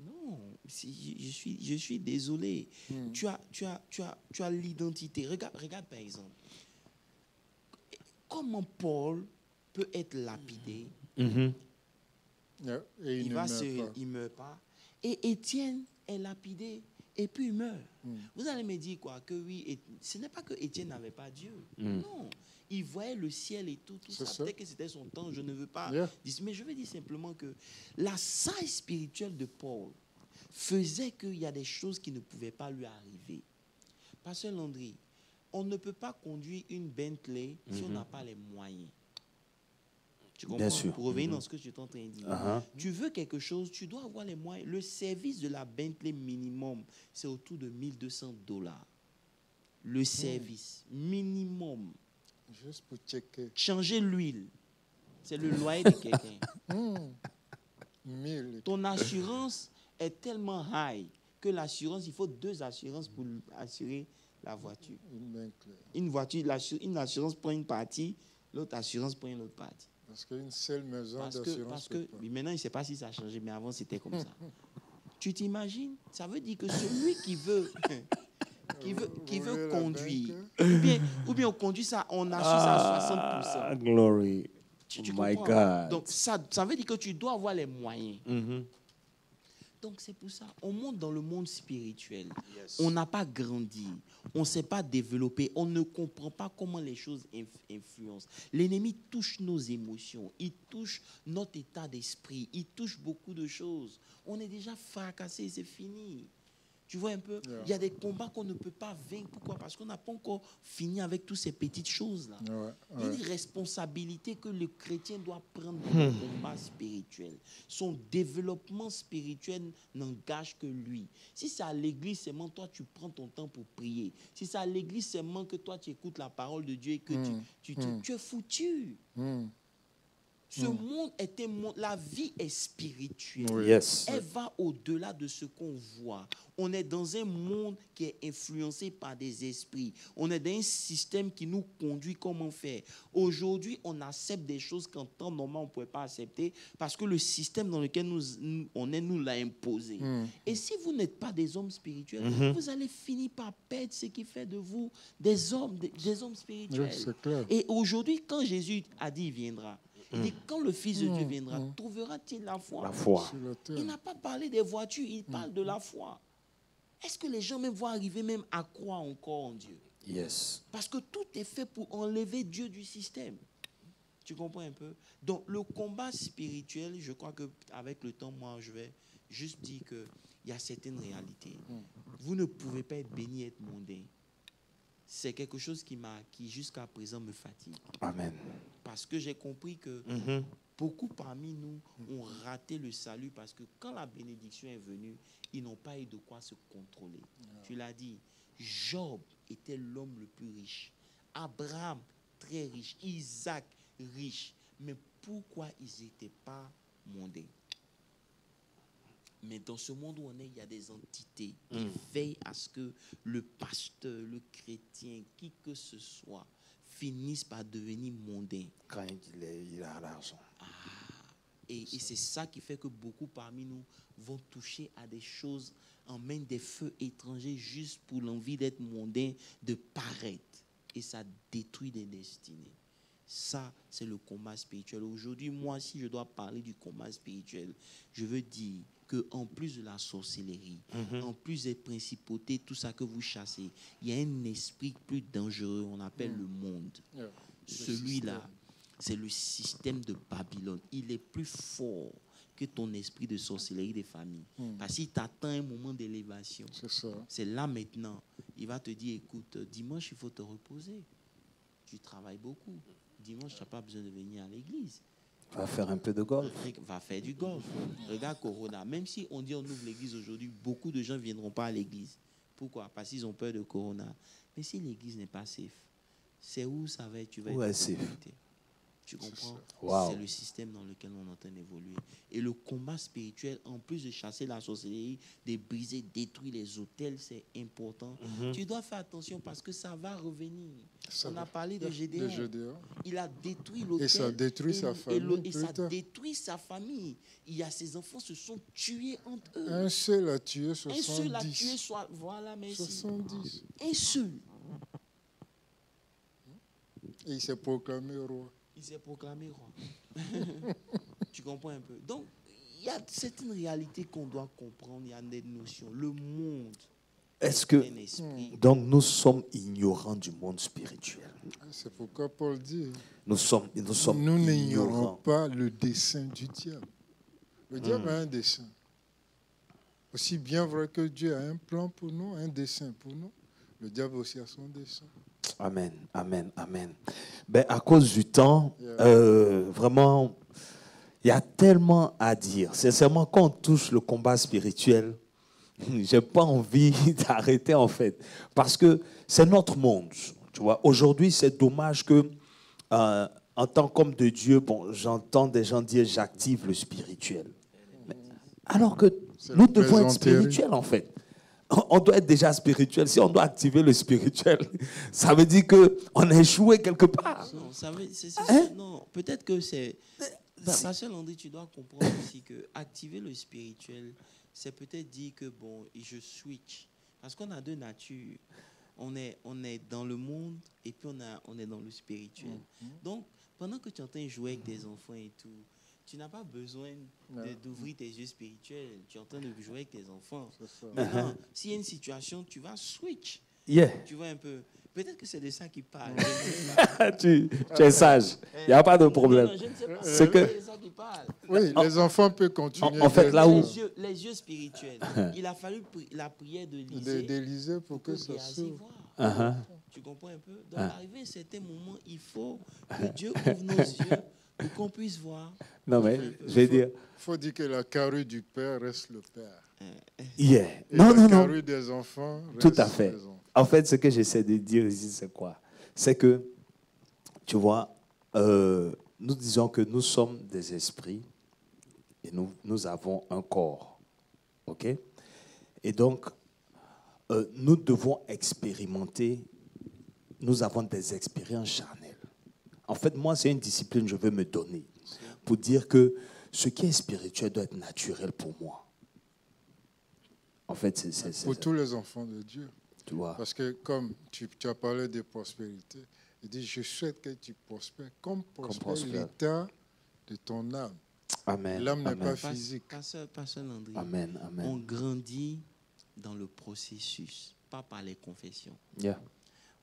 Non, je suis désolé. Tu as l'identité. Regarde par exemple. Comment Paul peut être lapidé? Et il ne meurt pas. Et Étienne est lapidé et puis il meurt. Vous allez me dire quoi? Que oui, ce n'est pas que Étienne n'avait pas Dieu. Non. Il voyait le ciel et tout ça. Peut-être que c'était son temps, je ne veux pas dire. Mais je veux dire simplement que la saille spirituelle de Paul faisait qu'il y a des choses qui ne pouvaient pas lui arriver. Pasteur Landry, on ne peut pas conduire une Bentley si on n'a pas les moyens. Tu comprends? Bien sûr. Pour revenir dans ce que je suis en train de dire. Tu veux quelque chose, tu dois avoir les moyens. Le service de la Bentley minimum, c'est autour de $1,200. Le service minimum. Juste pour checker. Changer l'huile, c'est le loyer de quelqu'un. Ton assurance est tellement high que l'assurance, il faut 2 assurances pour assurer la voiture. Une voiture, une assurance prend une partie, l'autre assurance prend une autre partie. Parce qu'une seule maison d'assurance. Parce que maintenant, il ne sait pas si ça a changé, mais avant, c'était comme ça. Tu t'imagines? Ça veut dire que celui qui veut conduire, ou bien on conduit ça, on assure ça à 60%. Glory. Tu My comprends? God. Donc, ça veut dire que tu dois avoir les moyens. Donc, c'est pour ça. On monte dans le monde spirituel. Yes. On n'a pas grandi. On ne s'est pas développé. On ne comprend pas comment les choses influencent. L'ennemi touche nos émotions. Il touche notre état d'esprit. Il touche beaucoup de choses. On est déjà fracassé. C'est fini. Tu vois un peu, il y a des combats qu'on ne peut pas vaincre. Pourquoi? Parce qu'on n'a pas encore fini avec toutes ces petites choses-là. Il y a une responsabilité que le chrétien doit prendre dans le combat spirituel. Son développement spirituel n'engage que lui. Si c'est à l'église seulement, toi, tu prends ton temps pour prier. Si c'est à l'église seulement que toi, tu écoutes la parole de Dieu et que tu es foutu. Ce monde est un monde, la vie est spirituelle. Yes. Elle va au-delà de ce qu'on voit. On est dans un monde qui est influencé par des esprits. On est dans un système qui nous conduit comment faire. Aujourd'hui, on accepte des choses qu'en temps normal, on ne pouvait pas accepter parce que le système dans lequel on est nous l'a imposé. Et si vous n'êtes pas des hommes spirituels, vous allez finir par perdre ce qui fait de vous des hommes spirituels. Oui, c'est clair. Et aujourd'hui, quand Jésus a dit il viendra, il dit, quand le Fils de Dieu viendra, trouvera-t-il la foi? La foi. Il n'a pas parlé des voitures, il parle de la foi. Est-ce que les gens même vont arriver même à croire encore en Dieu? Yes. Parce que tout est fait pour enlever Dieu du système. Tu comprends un peu? Donc, le combat spirituel, je crois qu'avec le temps, moi, je vais juste dire qu'il y a certaines réalités. Vous ne pouvez pas être béni et être mondain. C'est quelque chose qui jusqu'à présent me fatigue. Amen. Parce que j'ai compris que beaucoup parmi nous ont raté le salut parce que quand la bénédiction est venue, ils n'ont pas eu de quoi se contrôler. Tu l'as dit, Job était l'homme le plus riche. Abraham, très riche. Isaac, riche. Mais pourquoi ils n'étaient pas mondains? Mais dans ce monde où on est, il y a des entités qui veillent à ce que le pasteur, le chrétien, qui que ce soit, finisse par devenir mondain. Quand il a l'argent. Et c'est ça qui fait que beaucoup parmi nous vont toucher à des choses, emmènent des feux étrangers juste pour l'envie d'être mondain, de paraître. Et ça détruit des destinées. Ça, c'est le combat spirituel. Aujourd'hui, moi, si je dois parler du combat spirituel, je veux dire qu'en plus de la sorcellerie, en plus des principautés, tout ça que vous chassez, il y a un esprit plus dangereux, on appelle le monde. Celui-là, c'est le système de Babylone. Il est plus fort que ton esprit de sorcellerie des familles. Parce qu'il t'attend un moment d'élévation. C'est là maintenant. Il va te dire, écoute, dimanche, il faut te reposer. Tu travailles beaucoup. Dimanche, tu n'as pas besoin de venir à l'église. Va faire un peu de golf. Va faire du golf. Regarde Corona. Même si on dit on ouvre l'église aujourd'hui, beaucoup de gens ne viendront pas à l'église. Pourquoi? Parce qu'ils ont peur de Corona. Mais si l'église n'est pas safe, c'est où ça va être? Tu vas être safe. Tu comprends? Wow. C'est le système dans lequel on est en train d'évoluer. Et le combat spirituel, en plus de chasser la sorcellerie, de briser, détruire les hôtels, c'est important. Tu dois faire attention parce que ça va revenir. On a parlé de Gédéon. Il a détruit l'hôtel. Et ça détruit sa famille. Et ça détruit sa famille. Ses enfants se sont tués entre eux. Un seul a tué 70. Un seul a tué, voilà, merci. 70. Un seul. Et il s'est proclamé roi. Il s'est proclamé roi. Tu comprends un peu? Donc, il y a certaines réalités qu'on doit comprendre, il y a des notions. Le monde. Est-ce que donc nous sommes ignorants du monde spirituel? C'est pourquoi Paul dit nous n'ignorons pas le dessein du diable. Le diable a un dessein. Aussi bien vrai que Dieu a un plan pour nous, un dessein pour nous, le diable aussi a son dessein. Amen, amen, amen. Ben, à cause du temps, vraiment, il y a tellement à dire. Sincèrement, quand on touche le combat spirituel, je n'ai pas envie d'arrêter en fait. Parce que c'est notre monde. Tu vois, aujourd'hui, c'est dommage que, en tant qu'homme de Dieu, bon, j'entends des gens dire j'active le spirituel. Mais, alors que nous devons être spirituels en fait. On doit être déjà spirituel. Si on doit activer le spirituel, ça veut dire qu'on a échoué quelque part. Non, peut-être que c'est... Pasteur Landry, tu dois comprendre aussi que activer le spirituel, c'est peut-être dire que, bon, je switch. Parce qu'on a deux natures. On est dans le monde et puis on est dans le spirituel. Donc, pendant que tu es en train de jouer avec des enfants et tout, tu n'as pas besoin d'ouvrir tes yeux spirituels. Tu es en train de jouer avec tes enfants. Maintenant, s'il y a une situation, tu vas switch. Tu vois un peu. Peut-être que c'est de ça qu'il parle. Tu es sage. Il n'y a pas de problème. Non, je ne sais pas. C'est de ça qu'il parle. Oui, les enfants peuvent continuer. En fait, là où... Les yeux spirituels. Il a fallu la prière d'Élisée pour que ça s'ouvre. Tu comprends un peu? Donc, arrivé à un certain moment, il faut que Dieu ouvre nos yeux pour qu'on puisse voir. Non, mais je vais dire... Il faut dire que la carrue du père reste le père. Yeah. Et Non, la non, carrue des enfants reste tout à fait. les enfants. En fait, ce que j'essaie de dire ici, c'est quoi? C'est que, tu vois, nous disons que nous sommes des esprits et nous avons un corps. OK? Et donc, nous devons expérimenter, nous avons des expériences charnelles. En fait, moi, c'est une discipline que je veux me donner pour dire que ce qui est spirituel doit être naturel pour moi. En fait, c'est pour tous les enfants de Dieu. Tu vois. Parce que comme tu as parlé de prospérité, il dit, je souhaite que tu prospères comme prospère l'état de ton âme. Amen. L'âme n'est pas physique. Pasteur Landry, amen. Amen. On grandit dans le processus, pas par les confessions. Yeah.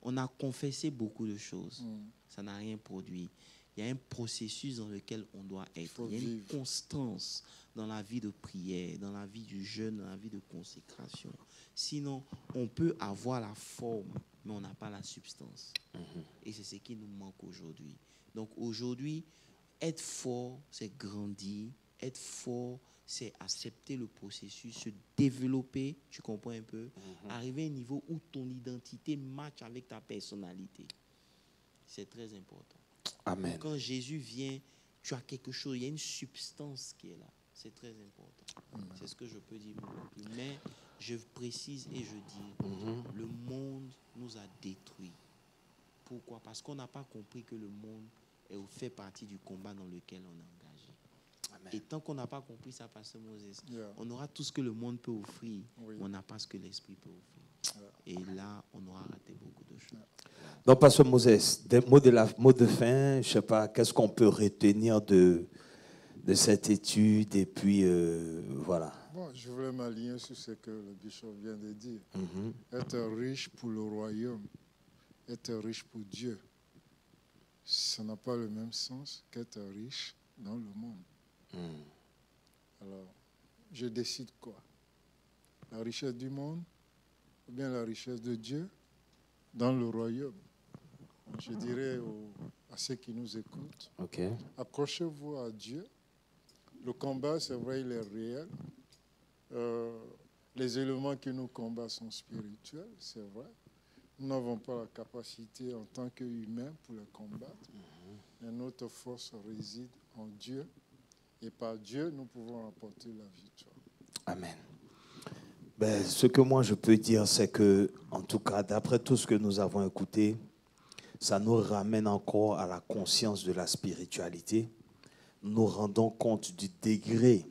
On a confessé beaucoup de choses. Ça n'a rien produit. Il y a un processus dans lequel on doit être. Il y a une constance dans la vie de prière, dans la vie du jeûne, dans la vie de consécration. Sinon, on peut avoir la forme, mais on n'a pas la substance. Et c'est ce qui nous manque aujourd'hui. Donc aujourd'hui, être fort, c'est grandir. Être fort, c'est accepter le processus, se développer, tu comprends un peu, arriver à un niveau où ton identité match avec ta personnalité. C'est très important. Amen. Donc, quand Jésus vient, tu as quelque chose, il y a une substance qui est là. C'est très important. C'est ce que je peux dire. Mais je précise et je dis, le monde nous a détruits. Pourquoi? Parce qu'on n'a pas compris que le monde fait partie du combat dans lequel on est engagé. Amen. Et tant qu'on n'a pas compris ça, Pasteur Moses, on aura tout ce que le monde peut offrir, mais on n'a pas ce que l'esprit peut offrir. Et là, on aura raté beaucoup de choses. Donc, Pasteur Moses, des mots de fin, je ne sais pas, qu'est-ce qu'on peut retenir de cette étude et puis voilà. Bon, je voulais m'aligner sur ce que le bishop vient de dire. Être riche pour le royaume, être riche pour Dieu, ça n'a pas le même sens qu'être riche dans le monde. Alors, je décide quoi? La richesse du monde ou bien la richesse de Dieu dans le royaume? Je dirais à ceux qui nous écoutent, accrochez-vous à Dieu. Le combat, c'est vrai, il est réel. Les éléments qui nous combattent sont spirituels, c'est vrai. Nous n'avons pas la capacité en tant qu'humains pour les combattre. Mais notre force réside en Dieu. Et par Dieu, nous pouvons apporter la victoire. Amen. Ben, ce que moi je peux dire, c'est que, en tout cas, d'après tout ce que nous avons écouté, ça nous ramène encore à la conscience de la spiritualité. Nous rendons compte du degré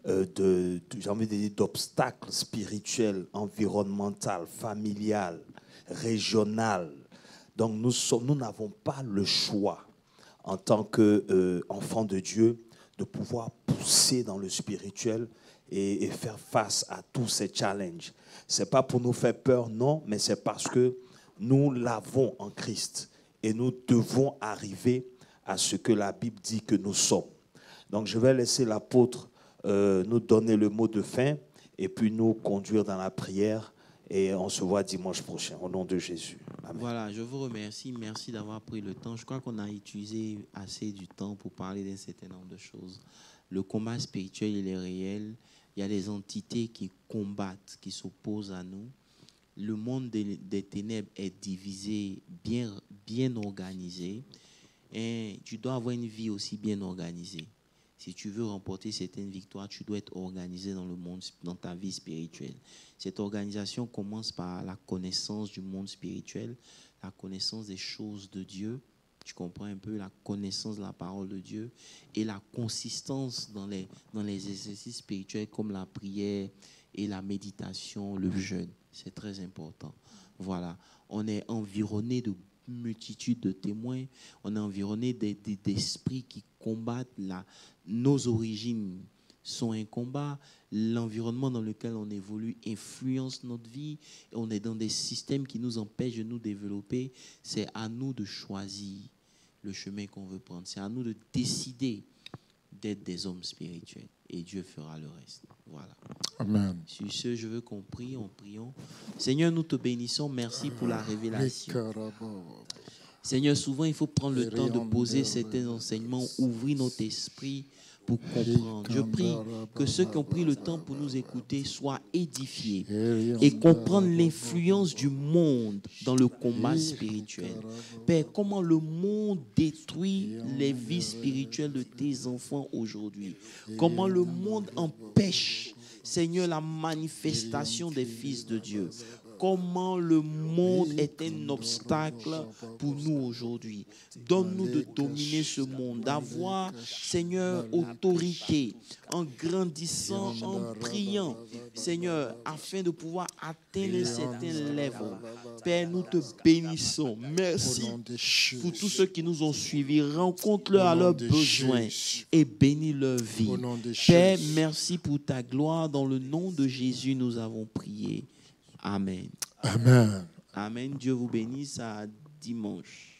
j'ai envie de dire, d'obstacles spirituels, environnemental, familial, régional. Donc nous n'avons pas le choix, en tant qu'enfants de Dieu, de pouvoir pousser dans le spirituel et faire face à tous ces challenges. Ce n'est pas pour nous faire peur, non, mais c'est parce que nous l'avons en Christ et nous devons arriver à ce que la Bible dit que nous sommes. Donc je vais laisser l'apôtre nous donner le mot de fin et puis nous conduire dans la prière et on se voit dimanche prochain au nom de Jésus. Amen. Voilà, je vous remercie. Merci d'avoir pris le temps. Je crois qu'on a utilisé assez du temps pour parler d'un certain nombre de choses. Le combat spirituel, il est réel. Il y a des entités qui combattent, qui s'opposent à nous. Le monde des ténèbres est divisé, bien organisé. Et tu dois avoir une vie aussi bien organisée. Si tu veux remporter certaines victoires, tu dois être organisé dans le monde, dans ta vie spirituelle. Cette organisation commence par la connaissance du monde spirituel, la connaissance des choses de Dieu. Tu comprends un peu la connaissance de la parole de Dieu et la consistance dans les exercices spirituels comme la prière et la méditation, le jeûne. C'est très important. Voilà. On est environné de multitude de témoins. On est environné d'esprits qui combattent nos origines sont un combat. L'environnement dans lequel on évolue influence notre vie. On est dans des systèmes qui nous empêchent de nous développer. C'est à nous de choisir le chemin qu'on veut prendre. C'est à nous de décider d'être des hommes spirituels. Et Dieu fera le reste. Voilà. Amen. Sur ce, je veux qu'on prie, en priant. Seigneur, nous te bénissons. Merci pour la révélation. Seigneur, souvent, il faut prendre le temps de poser certains enseignements, ouvrir notre esprit pour comprendre. Je prie que ceux qui ont pris le temps pour nous écouter soient édifiés et comprennent l'influence du monde dans le combat spirituel. Père, comment le monde détruit les vies spirituelles de tes enfants aujourd'hui. Comment le monde empêche, Seigneur, la manifestation des fils de Dieu. Comment le monde est un obstacle pour nous aujourd'hui. Donne-nous de dominer ce monde, d'avoir, Seigneur, autorité, en grandissant, en priant, Seigneur, afin de pouvoir atteindre un certain level. Père, nous te bénissons. Merci pour tous ceux qui nous ont suivis. Rencontre-leur à leurs besoins et bénis leur vie. Père, merci pour ta gloire. Dans le nom de Jésus, nous avons prié. Amen. Amen. Amen. Dieu vous bénisse. À dimanche.